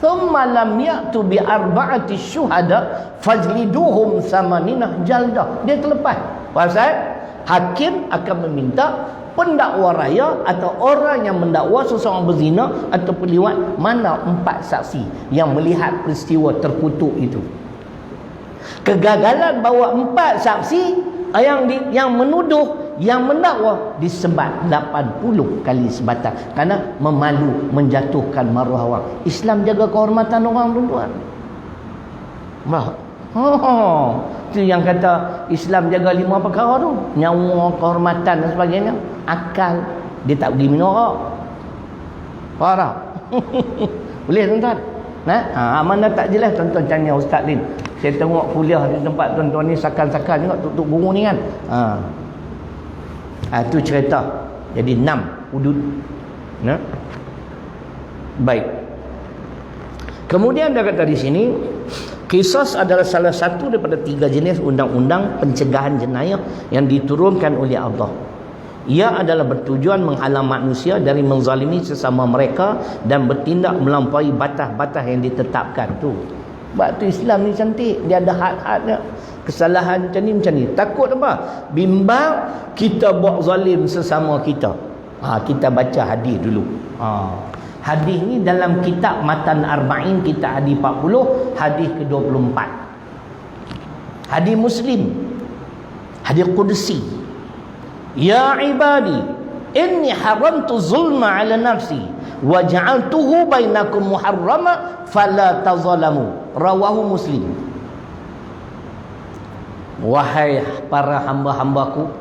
thumma lam ya'tu bi arba'ati syuhada fajliduhum samanina jaldah. Dia terlepas. Pasal hakim akan meminta pendakwa raya atau orang yang mendakwa seseorang berzina atau liwat, mana 4 saksi yang melihat peristiwa terkutuk itu. Kegagalan bawa 4 saksi yang menuduh, yang mendakwa disebat 80 kali sebatan kerana memalu, menjatuhkan maruah orang. Islam jaga kehormatan orang, tuan-tuan. Itu yang kata Islam jaga 5 perkara tu, nyawa, kehormatan dan sebagainya. Akal, dia tak pergi minum arak. Faham tak? Boleh, tuan-tuan? Mana tak jelas, tuan-tuan tanya Ustaz Lin. Saya tengok kuliah di tempat tuan-tuan ni sakal-sakal tengok tutup bungu ni kan. Itu cerita. Jadi 6 hudud. Baik. Kemudian dia kata di sini, qisas adalah salah satu daripada 3 jenis undang-undang pencegahan jenayah yang diturunkan oleh Allah. Ia adalah bertujuan menghalang manusia dari menzalimi sesama mereka dan bertindak melampaui batas-batas yang ditetapkan tu. Sebab tu Islam ni cantik, dia ada had-hadnya. Kesalahan macam ni. Takut apa? Bimbang kita buat zalim sesama kita. Kita baca hadis dulu. Hadis ni dalam kitab Matan Arba'in, kitab hadis 40, hadis ke-24. Hadis Muslim, hadis Qudsi. Ya ibadi, inni haramtu zulma ala nafsi wa ja'altuhu bainakum muharrama fala tazalamu. Rawahu Muslim. Wahai para hamba-hambaku,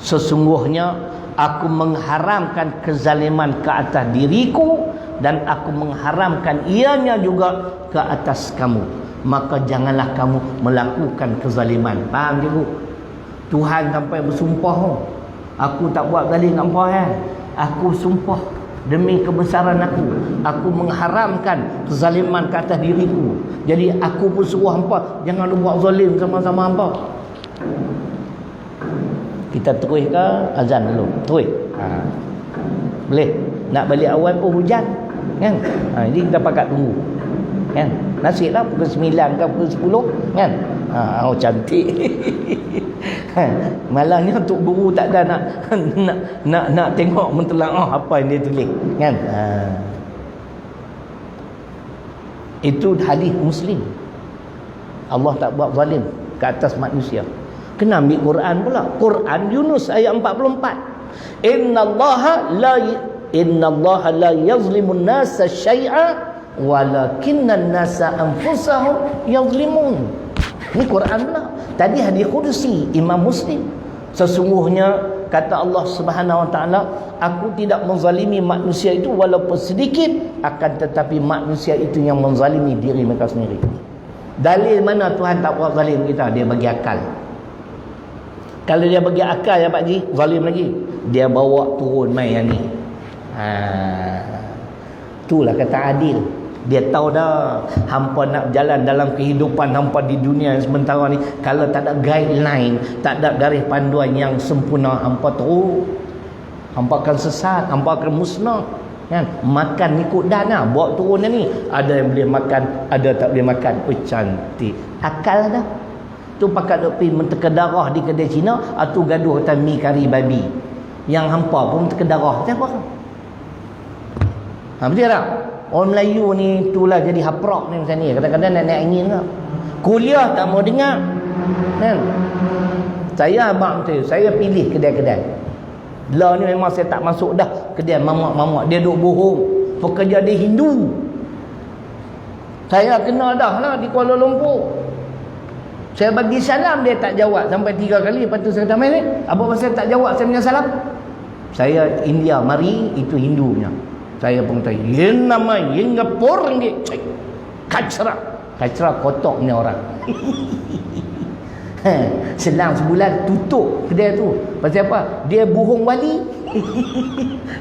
sesungguhnya aku mengharamkan kezaliman ke atas diriku dan aku mengharamkan ianya juga ke atas kamu. Maka janganlah kamu melakukan kezaliman. Faham je bu? Tuhan sampai bersumpah, aku tak buat zalim dengan hampa kan. Aku sumpah demi kebesaran aku mengharamkan kezaliman ke atas diriku. Jadi aku pun suruh hampa jangan buat zalim sama-sama hampa. Kita terus ke azan dulu. Terus. Boleh. Nak balik awal pun hujan kan. Jadi kita pakat tunggu. Kan? Nasiblah pukul 9 ke pukul 10 kan. Cantik. Malangnya Tok Guru tak ada nak tengok mentelaah apa yang dia tulis kan. Itu hadis Muslim. Allah tak buat zalim ke atas manusia. Kena ambil Quran pula. Quran Yunus ayat 44. Innallaha la yazlimun nasa syai'a walakinnan nasa anfusahum yazlimun. Ini Quran pula. Tadi hadis Qudsi Imam Muslim. Sesungguhnya kata Allah Subhanahu wa taala, aku tidak menzalimi manusia itu walaupun sedikit, akan tetapi manusia itu yang menzalimi diri mereka sendiri. Dalil mana Tuhan tak buat zalim kita? Dia bagi akal. Kalau dia bagi akal ya Pak Ji, zalim lagi. Dia bawa turun mai yang ni. Itulah kata adil. Dia tahu dah hampa nak berjalan dalam kehidupan hampa di dunia yang sementara ni, kalau tak ada guideline, tak ada garis panduan yang sempurna, hampa terus, hampa akan sesat, hampa akan musnah kan. Makan ikut dana, bawa turun ni, ada yang boleh makan, ada tak boleh makan. Cantik akal dah. Tu pakat duk pergi menteka darah di kedai Cina, atau gaduh atas mi kari babi. Yang hampa pun menteka darah siapa? Betul tak? Orang Melayu ni itulah jadi haprak ni macam ni. Kadang-kadang nak naik angin ke. Kuliah tak mau dengar. Kan? Saya abang tu, saya pilih kedai-kedai. Lah ni memang saya tak masuk dah kedai mamak-mamak. Dia duk bohong. Pekerja dia Hindu. Saya kenal dah lah di Kuala Lumpur. Saya bagi salam dia tak jawab sampai 3 kali. Lepas tu saya kata, "Mai ni, apa pasal tak jawab saya punya salam?" Saya India mari, itu Hindu punya. Saya pun kata, "Yen nama Singapura ni, kacra kotor ni orang." Selang sebulan tutup kedai tu. Pasal apa? Dia bohong wali.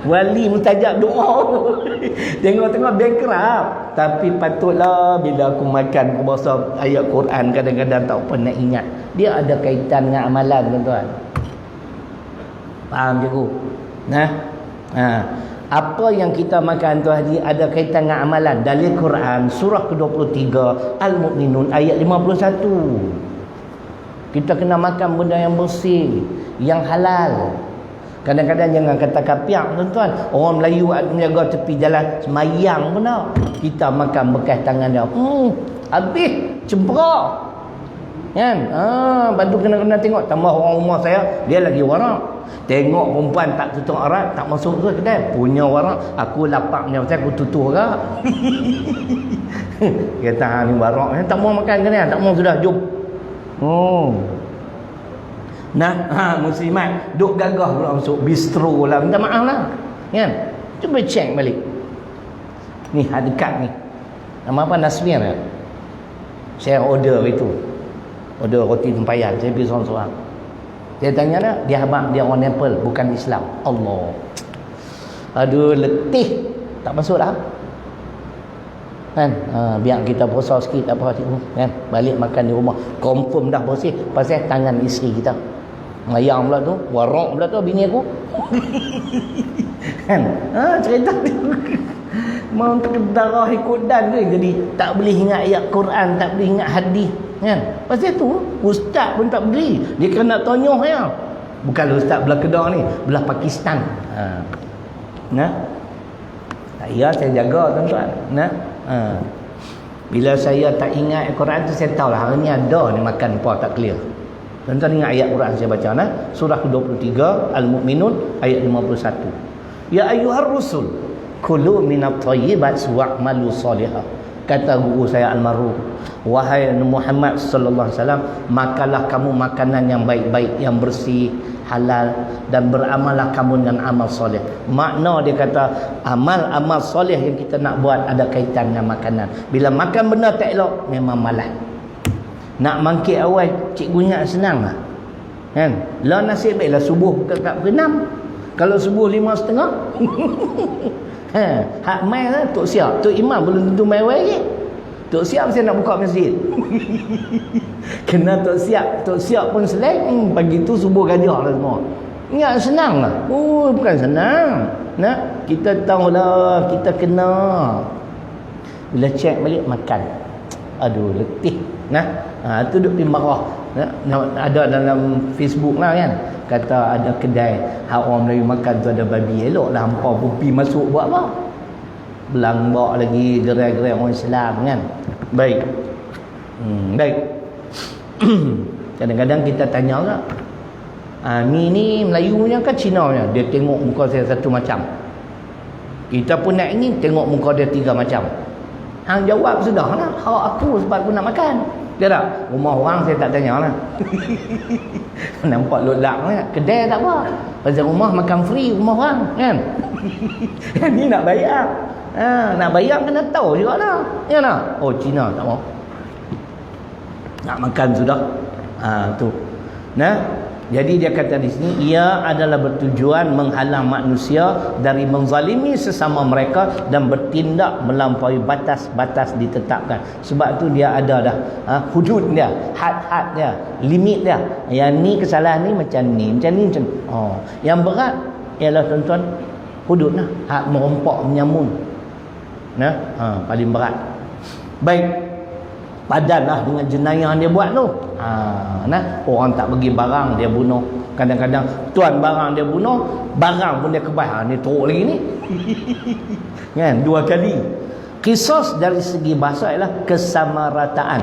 Wali mustajab doa. Tengok-tengok bankrupt. Tapi patutlah bila aku makan aku baca ayat Quran, kadang-kadang tak pernah ingat. Dia ada kaitan dengan amalan, tuan-tuan. Faham je aku? Apa yang kita makan tu haji ada kaitan dengan amalan. Dalil Quran surah ke-23 Al-Mu'minun ayat 51. Kita kena makan benda yang bersih, yang halal. Kadang-kadang jangan kata kapiak, tuan-tuan. Orang Melayu menjaga tepi jalan semayang pun tak. Kita makan bekas tangan dia. Habis cempera. Kan? Lepas tu kena tengok. Tambah orang rumah saya, dia lagi warak. Tengok perempuan tak tutup aurat, tak masuk ke kedai. Punya warak. Aku lapaknya pasal aku tutup ke. Kata ni warak. Tak mau makan kedai, tak mau sudah jom. Muslimat duk gagah pula masuk bistro lah. Minta maaf lah. Kan? Cuba check balik. Ni dekat ni. Nama apa? Nasmir kan? Saya order itu. Order roti tempayan. Saya pergi seorang-seorang. Saya tanya dah, dia abang, dia orang Nepal, bukan Islam. Allah. Aduh, letih. Tak masuk dah. Kan? Biar kita puasa sikit, tak apa. Kan? Balik makan di rumah. Confirm dah bersih. Pasal tangan isteri kita. Mayang pula tu, warok pula tu bini aku. Kan? Cerita dia. Mau darah ikut dan ke, jadi tak boleh ingat ayat Quran, tak boleh ingat hadis, kan? Pasal tu ustaz pun tak boleh. Dia kena tonyoh ya. Bukan ustaz belah Kedah ni, belah Pakistan. Nah. Ya, saya jaga tuan-tuan. Nah. Bila saya tak ingat Quran tu, saya tahu lah hari ni ada ni makan apa tak clear. Tuan-tuan ingat ayat Quran saya baca nah? Surah ke-23 Al-Mu'minun ayat 51. Ya ayyuhar rusul kulu minat thayyibat wa'malu salihah. Kata guru saya almarhum, wahai Muhammad sallallahu alaihi wasallam, makanlah kamu makanan yang baik-baik, yang bersih, halal, dan beramallah kamu dengan amal soleh. Makna dia kata amal-amal soleh yang kita nak buat ada kaitan dengan makanan. Bila makan benda tak elok, memang malas. Nak mangkit awal cikgu ingat senang lah, kan? Lah nasib baiklah subuh buka kat pukul 6. Kalau subuh 5.30 hak mai lah Tok Siap, Tok Imam belum tentu mai lagi. Tok Siap saya nak buka masjid. Kena Tok Siap pun selek. Pagi tu subuh gajah lah semua. Ingat senang lah. Oh, bukan senang. Nah, kita tahulah kita kena. Bila cek balik makan. Aduh, letih. Nah, tu duk pergi marah. Ada dalam Facebook lah kan. Kata ada kedai hak orang Melayu makan tu ada babi, elok lah hampa pun pergi masuk buat apa, belang bawa lagi gerai-gerai orang Islam kan. Baik. Baik. Kadang-kadang kita tanya tak, ni Melayu punya ke Cina punya? Dia tengok muka saya satu macam, kita pun nak ingin tengok muka dia tiga macam. Hang jawab sudah lah, hak aku sebab aku nak makan. Dia tak? Rumah orang saya tak tanya lah. Nampak lolak lah. Kedai tak apa. Pasal rumah makan free rumah orang kan. Ni nak bayar. Nak bayar kena tahu juga lah. Ya tak? Oh Cina tak mau. Nak makan sudah. Tu. Nah. Jadi dia kata di sini, ia adalah bertujuan menghalang manusia dari menzalimi sesama mereka dan bertindak melampaui batas-batas ditetapkan. Sebab tu dia ada dah hudud dia, had-had dia, limit dia. Yang ni kesalahan ni macam ni, macam ni macam ni. Yang berat ialah tuan-tuan hudud lah, hak merompak menyamun. Nah, paling berat. Baik. Padanlah dengan jenayah dia buat tu. Orang tak bagi barang dia bunuh. Kadang-kadang tuan barang dia bunuh, barang pun dia kebal. Ni teruk lagi ni. Kan? 2 kali. Qisas dari segi bahasa ialah kesamarataan.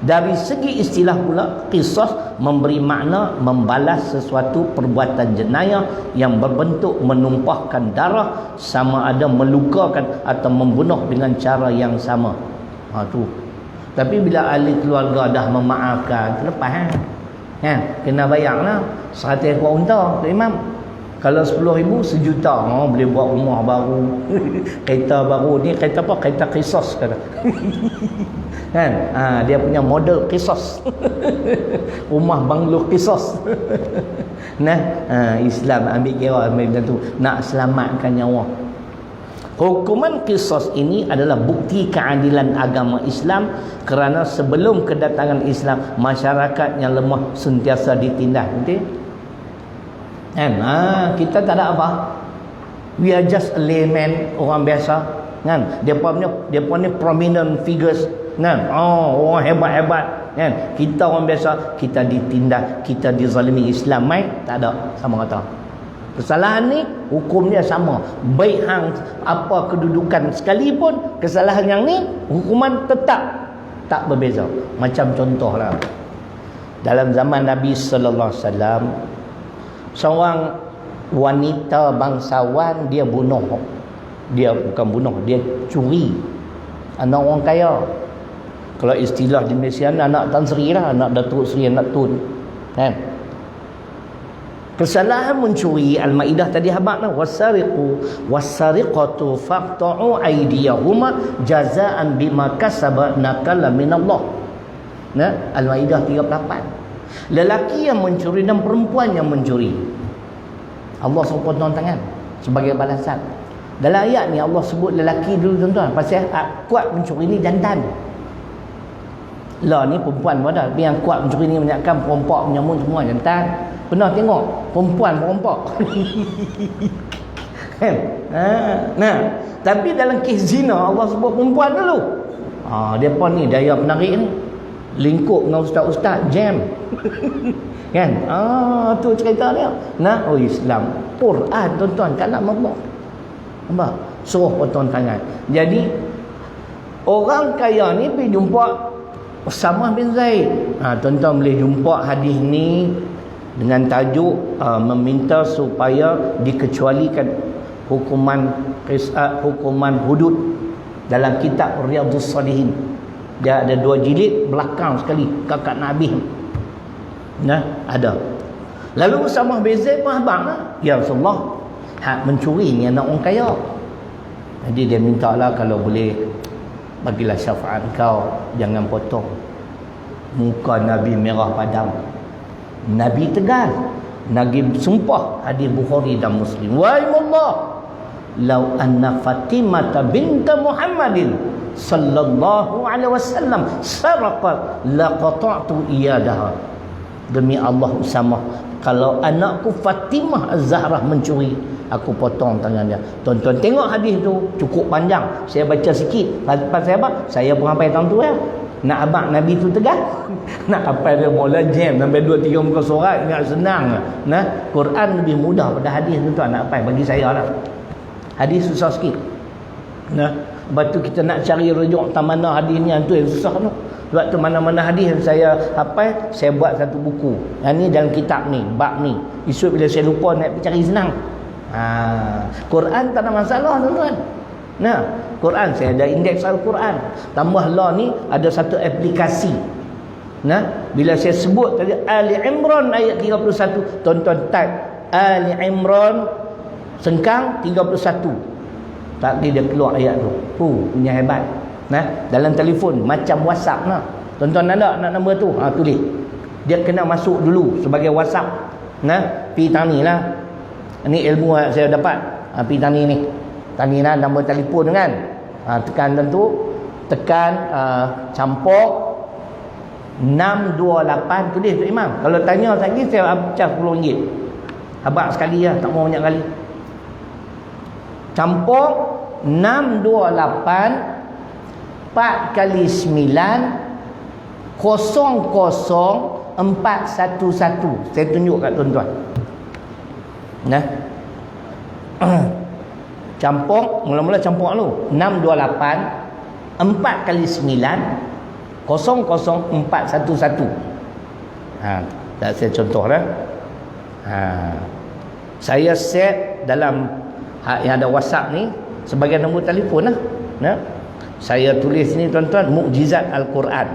Dari segi istilah pula, qisas memberi makna membalas sesuatu perbuatan jenayah yang berbentuk menumpahkan darah, sama ada melukakan atau membunuh dengan cara yang sama. Tu. Tapi bila ahli keluarga dah memaafkan, terlepas kan? Kena bayarlah 100 ekor unta Tok Imam. Kalau 10,000 1,000,000. Boleh buat rumah baru. Kereta baru ni, kereta apa? Kereta Qisas kata. Kan? Dia punya model Qisas. Rumah banglo Qisas. Nah, Islam ambil kira macam tu, nak selamatkan nyawa. Hukuman qisas ini adalah bukti keadilan agama Islam, kerana sebelum kedatangan Islam, masyarakat yang lemah sentiasa ditindas. Betul? Kan? Kita tak ada apa. We are just a layman, orang biasa. Kan? Dia punya prominent figures. Kan? Orang hebat-hebat. Kan? Kita orang biasa, kita ditindas, kita dizalimi. Islam mai tak ada, sama kata. Kesalahan ni hukum dia sama, baik hang apa kedudukan sekalipun, kesalahan yang ni hukuman tetap tak berbeza. Macam contohlah dalam zaman Nabi sallallahu alaihi wasallam, seorang wanita bangsawan dia bunuh, dia bukan bunuh, dia curi anak orang kaya. Kalau istilah di Malaysia anak Tan Sri lah, anak Datuk Sri, anak Tun, kan? Kesalahan mencuri, Al-Maidah tadi habaq lah, wasariqatu faqta'u aydiyahuma jazaan bima kasaba nakala minallah. Nah, Al-Maidah 38. Lelaki yang mencuri dan perempuan yang mencuri, Allah suruh potong tangan sebagai balasan. Dalam ayat ni Allah sebut lelaki dulu tuan-tuan, pasal kuat mencuri ni jantan. Lah ni perempuan pada, tapi yang kuat mencuri ni banyakkan perompak, penyamun semua jantan. Pernah tengok perempuan perompak. Kan? Nah, tapi dalam kes zina Allah sebut perempuan dulu. Depa ni daya penarik ni. Lingkup dengan ustaz-ustaz jam. Kan? Tu cerita dia. Nah, Islam, Quran tuan-tuan, kalam Allah. Nampak? Suruh potong tangan. Jadi orang kaya ni pergi jumpa Usamah bin Zaid. Tuan-tuan boleh jumpa hadis ni dengan tajuk meminta supaya dikecualikan hukuman hudud dalam kitab Riyadhus Shalihin. Dia ada 2 jilid belakang sekali kakak Nabi. Nah, ada. Lalu Usamah bin Zaid pun abang, ya Rasulullah, hak mencuri ni anak orang kaya. Jadi dia mintalah kalau boleh bagilah syafaat kau, jangan potong. Muka Nabi merah padam. Nabi tegas. Nabi sumpah, hadis Bukhari dan Muslim. Wahimullah, lau anna Fatimah binta Muhammadin sallallahu alaihi wasallam sarqat laqata'tu iyadaha. Demi Allah Usamah, kalau anakku Fatimah Az-Zahrah mencuri, aku potong tangan dia. Tuan-tuan tengok hadis tu cukup panjang. Saya baca sikit. Pasal apa? Saya pun hafal tahun tu ya. Nak abang Nabi tu tegas. Nak hafal dia mula jam sampai 2-3 muka surat ingat senang. Nah, Quran lebih mudah pada hadis tuan-tuan nak hafal bagi saya lah. Hadis susah sikit. Nah, lepas tu kita nak cari rujuk mana hadis ni, tu yang susah tu. Sebab tu mana-mana hadis yang saya hafal, saya buat satu buku. Yang ni dalam kitab ni, bab ni. Esok bila saya lupa nak cari senang. Quran tak ada masalah tuan-tuan. Nah, Quran saya ada indeks Al-Quran. Tambah lah ni ada satu aplikasi. Nah, bila saya sebut tadi Ali Imran ayat 31, tuan-tuan type Ali Imran sengkang 31. Tak dia keluar ayat tu. Punya hebat. Nah, dalam telefon macam WhatsApp nah. Tuan-tuan ada nak nombor tu? Tulis. Dia kena masuk dulu sebagai WhatsApp. Nah, pi tanilah. Ini ilmu yang saya dapat. Pergi tani ni. Tani lah nombor telefon kan. Tekan tentu. Tekan campur 628. Tulis Pak Imam. Kalau tanya lagi saya pecah RM10. Abang sekali lah. Tak mau banyak kali. Campur 628 4 kali 9 00411. Saya tunjuk kat tuan-tuan. Nah. Campur, mula-mula campur dulu. 628 4 kali 9 00411. Tak saya contoh dah. Saya set dalam yang ada WhatsApp ni sebagai nombor telefon lah. Nah. Saya tulis ni tuan-tuan, mukjizat Al-Quran.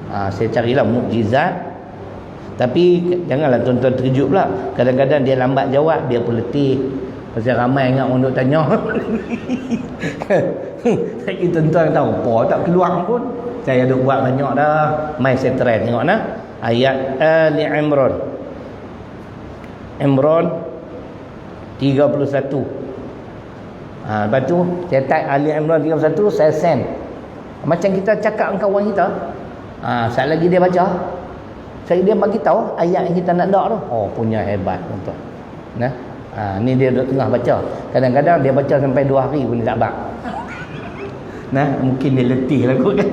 Saya carilah mukjizat. Tapi janganlah tuan-tuan terkejut pula. Kadang-kadang dia lambat jawab, dia pun letih. Pasal ramai ingat orang duk tanya. Saya tuan-tuan tahu, apa tak keluar pun. Saya duk buat banyak dah. Mai saya try tengok nah. Ayat Ali Imran. Imran 31. Lepas tu saya type Ali Imran 31, saya send. Macam kita cakap dengan kawan kita. Saat lagi dia baca, saya dia bagi tahu ayat yang kita nak dak tu. Punya hebat tuan-tuan. Nah. Ni dia duduk tengah baca. Kadang-kadang dia baca sampai 2 hari pun tak bak. Nah, mungkin dia letih lah kot kan.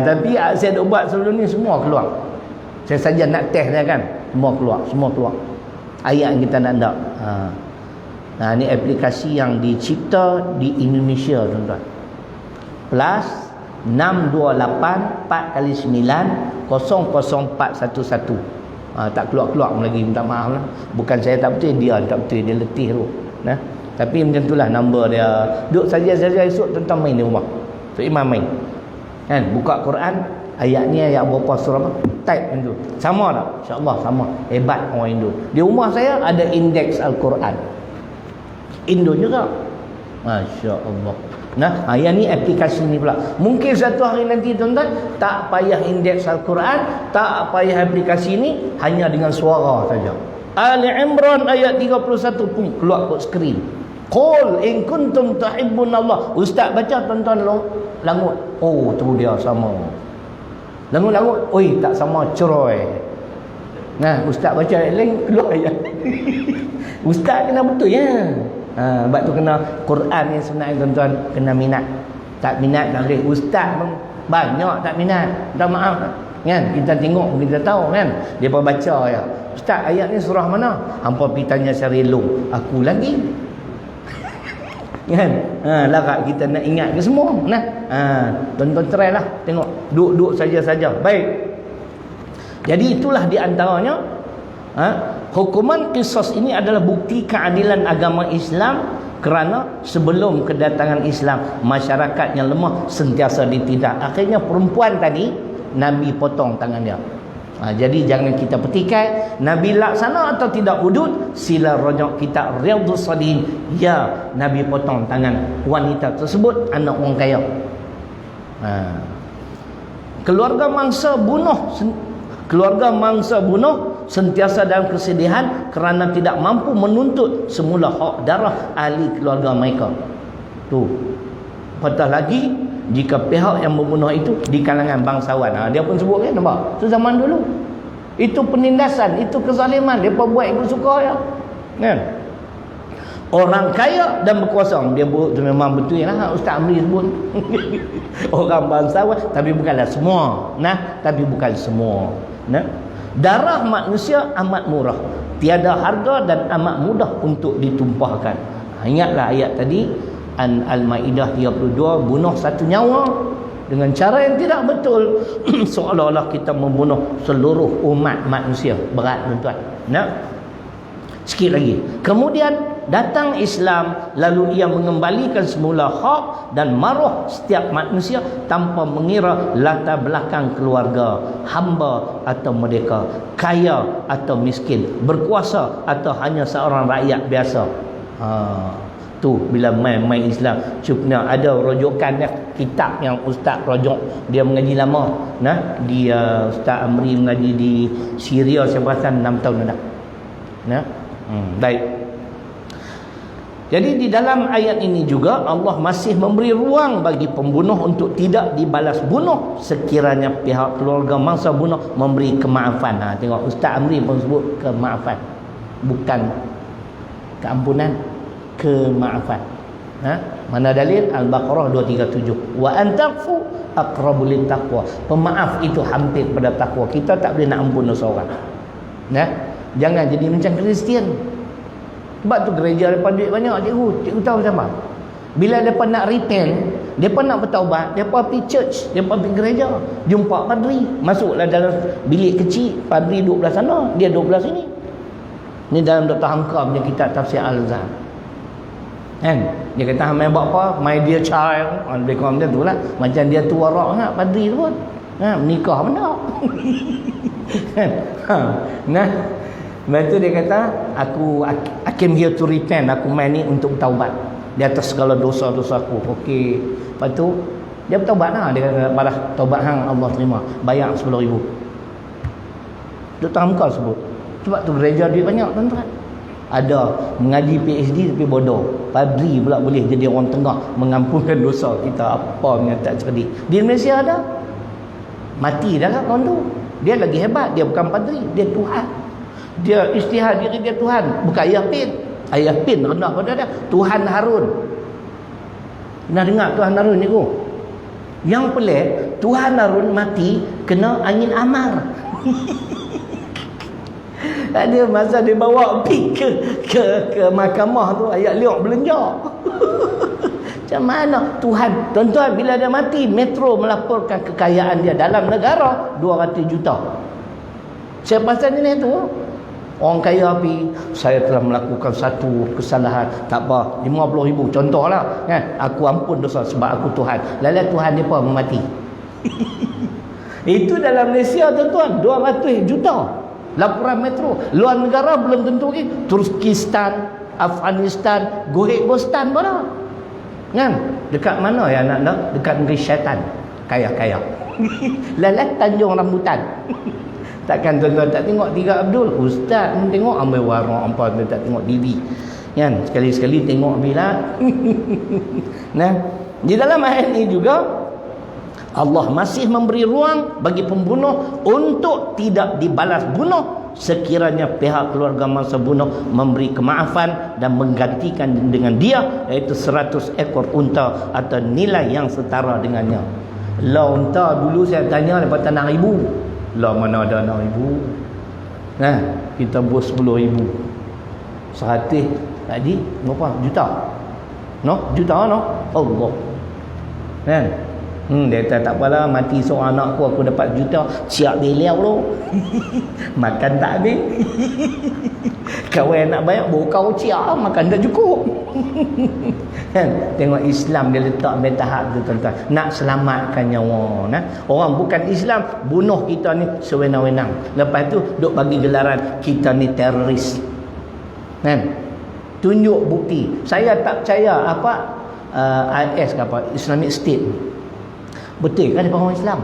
Tapi saya dah buat sebelum ni semua keluar. Saya saja nak test dia kan. Semua keluar. Ayat yang kita nak dak. Ni aplikasi yang dicipta di Indonesia tuan-tuan. Plus 628 4 kali 9 00411. Tak keluar lagi, minta maaf lah. Bukan saya tak betul, dia tak betul, dia letih tu. Nah, tapi macam itulah nombor dia. Duduk saja esok tuan-tuan main di rumah. So imam main. Kan, buka Quran, ayat ni ayat berapa surah apa? Type macam tu. Sama tak? Insya-Allah sama. Hebat orang Indo. Di rumah saya ada indeks Al-Quran. Indo juga. Masya-Allah. Nah, yang ni aplikasi ni pula. Mungkin satu hari nanti tuan-tuan tak payah indeks Al-Quran, tak payah aplikasi ni, hanya dengan suara saja. Ali Imran ayat 31 pun keluar kat skrin. Qul in kuntum tuhibbunallah. Ustaz baca tuan-tuan langut. Oh, tu dia sama. Langut-langut, oi tak sama, cerai. Nah, ustaz baca ayat lain keluar ayat. Ustaz kena betul ya. Sebab tu kena Quran ni sebenarnya tuan-tuan kena minat. Tak minat tak boleh. Ustaz pun banyak tak minat. Minta maaf kan. Kita tengok kita tahu kan. Depa baca ya. Ustaz ayat ni surah mana? Hampa pergi tanya Syaril, aku lagi. Kan? Larat kita nak ingat ke semua. Nah. Tuan-tuan try lah tengok. Duduk saja-saja. Baik. Jadi itulah di antaranya hukuman qisas ini adalah bukti keadilan agama Islam, kerana sebelum kedatangan Islam masyarakat yang lemah sentiasa ditindak. Akhirnya perempuan tadi Nabi potong tangan dia. Jadi jangan kita petikai Nabi laksana atau tidak hudud, sila rujuk kitab Riyadhus Shalihin. Ya, Nabi potong tangan wanita tersebut, anak orang kaya. Keluarga mangsa bunuh sentiasa dalam kesedihan kerana tidak mampu menuntut semula hak darah ahli keluarga mereka. Tu. Patah lagi jika pihak yang membunuh itu di kalangan bangsawan. Dia pun sebut kan, nampak? Itu zaman dulu. Itu penindasan, itu kezaliman. Depa buat ikut suka ya. Kan? Orang kaya dan berkuasa, dia buat tu memang betul lah Ustaz Amri sebut. Orang bangsawan, tapi bukanlah semua. Tapi bukan semua. Darah manusia amat murah, tiada harga dan amat mudah untuk ditumpahkan. Ingatlah ayat tadi Al-Maidah 32, bunuh satu nyawa dengan cara yang tidak betul seolah-olah kita membunuh seluruh umat manusia. Berat tuan-tuan. Sikit lagi. Kemudian datang Islam, lalu ia mengembalikan semula hak dan maruah setiap manusia tanpa mengira latar belakang keluarga, hamba atau merdeka, kaya atau miskin, berkuasa atau hanya seorang rakyat biasa. Tu bila main Islam, cuma ada rujukan kitab yang ustaz rujuk, dia mengaji lama. Dia Ustaz Amri mengaji di Syria sepasan 6 tahun dah. Baik. Jadi di dalam ayat ini juga Allah masih memberi ruang bagi pembunuh untuk tidak dibalas bunuh sekiranya pihak keluarga mangsa bunuh memberi kemaafan. Tengok Ustaz Amri pun sebut kemaafan, bukan keampunan, kemaafan. Mana dalil? Al-Baqarah 237. Wa antafu aqrabu littaqwa. Pemaaf itu hampir pada takwa. Kita tak boleh nak ampun dosa orang. Jangan jadi macam Kristian. Sebab tu gereja mereka duit banyak. Cikgu tahu sama. Bila mereka nak repent, mereka nak bertaubat, mereka pergi church, mereka pergi gereja, jumpa padri, masuklah dalam bilik kecil, padri duduk belah sana, dia duduk belah sini. Ni dalam Dr. Hamka punya kitab Tafsir Al-Azhar. Kan? Dia kata main buat apa? My dear child. Lebih kurang macam tu lah. Macam dia tu warak nak padri tu pun. Menikah benda. Lepas tu dia kata, I came here to repent. Aku main ni untuk bertaubat di atas segala dosa-dosa aku. Okey. Lepas tu dia bertaubat lah. Dia kata, balas taubat hang Allah terima. Bayar 10,000. Dr. Hamka sebut. Sebab tu gereja duit banyak tuan-tuan. Ada mengaji PhD tapi bodoh. Padri pula boleh jadi orang tengah mengampunkan dosa kita. Apa yang tak cerdik. Di Malaysia ada. Mati dah lah kawan tu. Dia lagi hebat. Dia bukan padri, dia Tuhan. Dia istihad diri dia Tuhan, bukan Ayah Pin. Ayah Pin rendah pada dia. Tuhan Harun. Pernah dengar Tuhan Harun ni ko? Yang pelik, Tuhan Harun mati kena angin amar. Ada masa dia bawa pergi ke mahkamah tu, ayat liok belenjak. Macam mana Tuhan? Tuan-tuan, bila dia mati, Metro melaporkan kekayaan dia dalam negara 200 juta. Siapa pasal ni tu? Orang kaya api, saya telah melakukan satu kesalahan, tak apa, 50,000 contohlah kan, aku ampun dosa sebab aku Tuhan. Lalu Tuhan dia pun mati. Itu dalam Malaysia tuan-tuan, 200 juta laporan Metro. Luar negara belum tentu lagi. Turkistan, Afghanistan, Gohek-Bostan mana kan, dekat mana ya nak dekat negeri syaitan, kaya-kaya. Lalu Tanjung Rambutan. Takkan tuan-tuan tak tengok Tiga Abdul? Ustaz pun tengok ambil warna apa, tak tengok TV kan, sekali-sekali tengok bila. Di dalam ayat ini juga Allah masih memberi ruang bagi pembunuh untuk tidak dibalas bunuh sekiranya pihak keluarga masa bunuh memberi kemaafan dan menggantikan dengan dia, iaitu 100 ekor unta atau nilai yang setara dengannya. Lah unta dulu saya tanya dapat 6,000. Lah mana ada 6,000? Nah, kita buat 10,000. 100 tadi berapa? Juta. No? Juta no? Allah. Kan? Dia kata tak apalah, mati seorang anakku aku dapat juta, siap beliau tu. Makan tak habis. Kawan nak banyak kau siap makan tak cukup. Kan? Tengok Islam dia letak tahap tu tuan-tuan. Nak selamatkan nyawa. Nah? Orang bukan Islam bunuh kita ni sewenang-wenang. Lepas tu duk bagi gelaran kita ni teroris. Kan? Tunjuk bukti. Saya tak percaya apa IS ke apa, Islamic State. Betul kan dia orang Islam?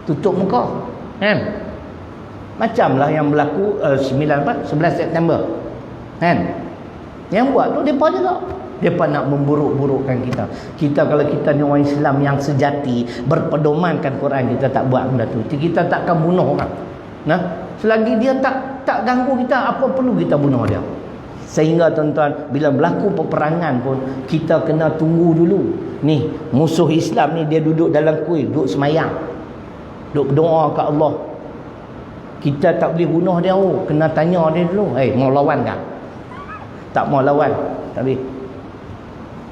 Tutup muka. Kan? Macamlah yang berlaku 11 September. Kan? Yang buat tu depa juga. Depa nak memburuk-burukkan kita. Kita kalau kita ni orang Islam yang sejati, berpedomankan Quran, kita tak buat benda tu. Kita takkan bunuh orang. Nah, selagi dia tak ganggu kita, apa perlu kita bunuh dia? Sehingga tuan-tuan, bila berlaku peperangan pun kita kena tunggu dulu. Ni musuh Islam ni dia duduk dalam kuil, duduk semayang, duduk berdoa kat Allah. Kita tak boleh bunuh dia. Kena tanya dia dulu, mau lawan tak? Tak mau lawan, tak boleh.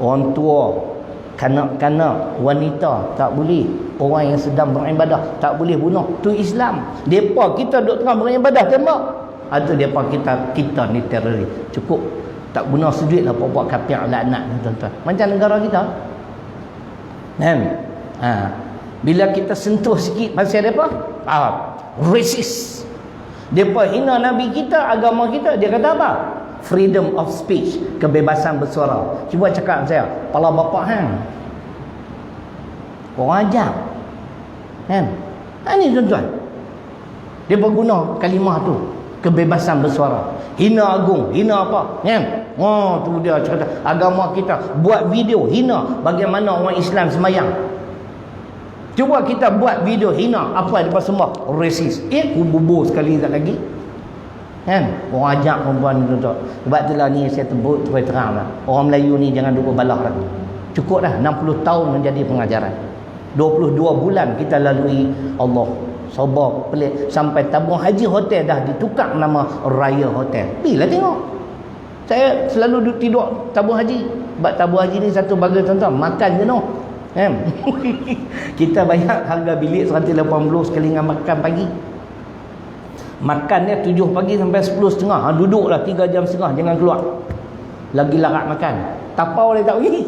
Orang tua, kanak-kanak, wanita tak boleh. Orang yang sedang beribadah tak boleh bunuh. Tu Islam. Depa kita duduk tengah beribadah tembak. Atau depa kita ni teroris. Cukup. Tak guna seduit lah buat kafir laknat ni tuan-tuan. Macam negara kita. Kan? Bila kita sentuh sikit pasal depa, racist. Depa hina nabi kita, agama kita, dia kata apa? Freedom of speech, kebebasan bersuara. Cuba cakap saya, kepala bapak hang. Orang ajar. Kan? Ini tuan-tuan. Depa guna kalimah tu. Kebebasan bersuara. Hina agung, hina apa? Kan? Tu dia cerita agama kita. Buat video hina bagaimana orang Islam semayang. Cuba kita buat video hina apa dia sembah? Racist. Kubur sekali tak lagi. Kan? Orang ajak perempuan tu. Sebab itulah ni saya sebut terus terang lah. Orang Melayu ni jangan duk berbalah lagi. Cukup dah 60 tahun menjadi pengajaran. 22 bulan kita lalui Allah. Sabar pelik sampai tabung haji hotel dah ditukar nama Raya Hotel. Bila tengok. Saya selalu duduk tidur tabung haji. Sebab tabung haji ni satu bagai tuan-tuan, makan je noh. Kan? Kita bayar harga bilik 180 sekali dengan makan pagi. Makannya 7 pagi sampai 10.30. Duduklah 3 jam setengah, jangan keluar. Lagi larat makan. Tapau dia tak pergi.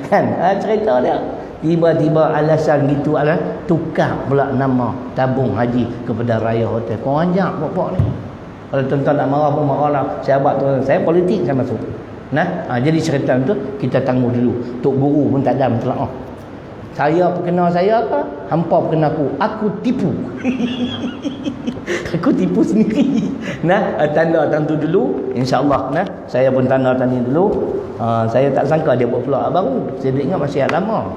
Kan? Cerita dia. Tiba-tiba alasan gitu tukar pula nama tabung haji kepada Raya Hotel. Kau anjak pokok ni. Kalau tuan-tuan nak marah pun marahlah. Sahabat tuan, saya politik saya masuk. Nah, jadi cerita tu kita tangguh dulu. Tok Guru pun tak ada mentelaah. Saya perkenal saya ke? Hampa perkenal aku. Aku tipu. Aku tipu sendiri. Nah, tanda tentu dulu. InsyaAllah. Nah, saya pun tanda dulu. Saya tak sangka dia buat vlog baru. Saya ingat masih lama.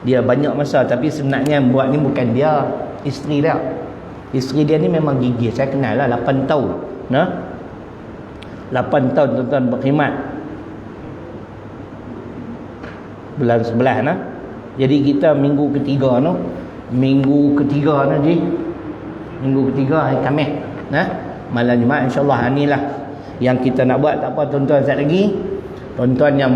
Dia banyak masa, tapi sebenarnya yang buat ni bukan dia, isteri dia. Isteri dia ni memang gigih. Saya kenal lah 8 tahun. Nah, 8 tahun tuan-tuan berkhidmat. Bulan 11 nah. Jadi kita minggu ketiga no. Minggu ketiga ni. Minggu ketiga hari Khamis. Nah, malam Jumaat insya-Allah inilah yang kita nak buat. Tak apa tuan-tuan, sekejap lagi. Tuan-tuan yang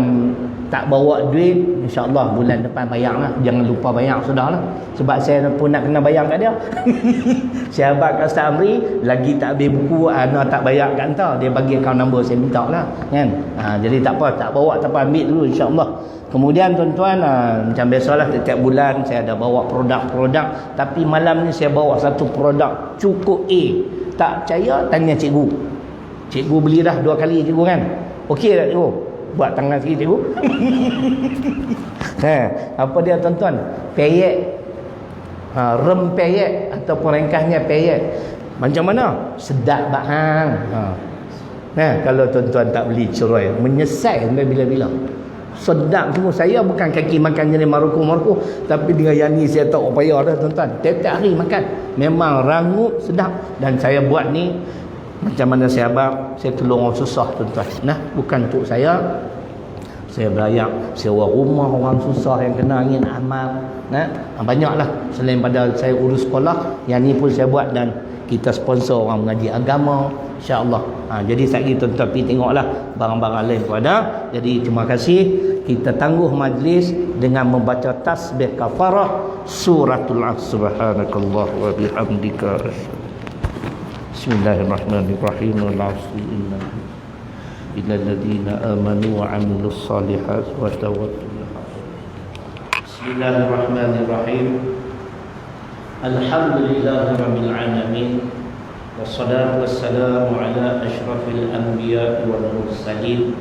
tak bawa duit, insya-Allah bulan depan bayar lah. Jangan lupa bayar, sudah lah. Sebab saya pun nak kena bayar kat dia. Sahabat kat Ustaz Amri lagi tak habis buku, nak tak bayar kat hantar. Dia bagi account number, saya minta lah kan. Jadi tak apa, tak bawa, tak apa, ambil dulu insya-Allah. Kemudian tuan-tuan, macam biasalah setiap bulan saya ada bawa produk-produk. Tapi malam ni saya bawa satu produk cukup A. Tak percaya, tanya cikgu. Cikgu beli dah 2 kali cikgu kan. Okey tak cikgu? Buat tangan sikit cikgu. Apa dia tuan-tuan? Peyek. Rem peyek ataupun ringkasnya peyek. Macam mana? Sedap bahang. Kalau tuan-tuan tak beli cerai, menyesal sampai bila-bila. sedap semua. Saya bukan kaki makan jenis maruku-maruku, tapi dengan yang ni saya tak payah dah tuan-tuan. Tiap-tiap hari makan. Memang rangup, sedap. Dan saya buat ni macam mana saya abang, saya tolong orang susah tuan-tuan. Nah, bukan untuk saya. Saya berayak sewa rumah orang susah yang kena angin amal. Nah, banyaklah. Selain pada saya urus sekolah, yang ni pun saya buat dan kita sponsor orang mengaji agama, insya-Allah. Jadi sekali tuan-tuan pergi tengoklah barang-barang lain pun ada. Jadi terima kasih. Kita tangguh majlis dengan membaca tasbih kafarah suratul Asr. Subhanakallah wa bihamdika. Bismillahirrahmanirrahim. Innal ladzina amanu wa 'amilus shalihat wa tawakkalu. Bismillahirrahmanirrahim. Alhamdulillahirabbil alamin. Wassalatu wassalamu ala asyrafil anbiya'i wal mursalin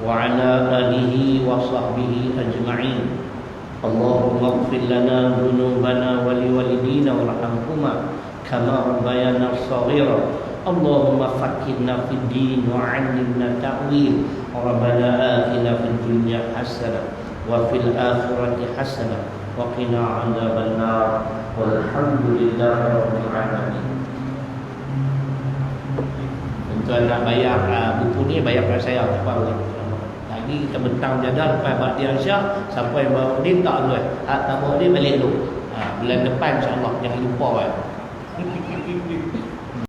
wa ala alihi wa sahbihi ajma'in. Allahumma ighfir lana dhunubana wa liwalidina warhamhuma kama rabbayana shaghira. Allahumma faqqihna fid din wa 'allimna ta'wil. Rabbana atina fid dunya hasanah wa fil akhirati hasanah wa qina 'adzabannar. Walhamdulillahi rabbil alamin. Tuan nak bayar buku ni, bayar pada saya tak apa. Lagi kita bentang jadah lepas Bakti Aisyah sampai bawa ni tak boleh. Tak bawa ni balik dulu. Bulan depan insya-Allah jangan lupa.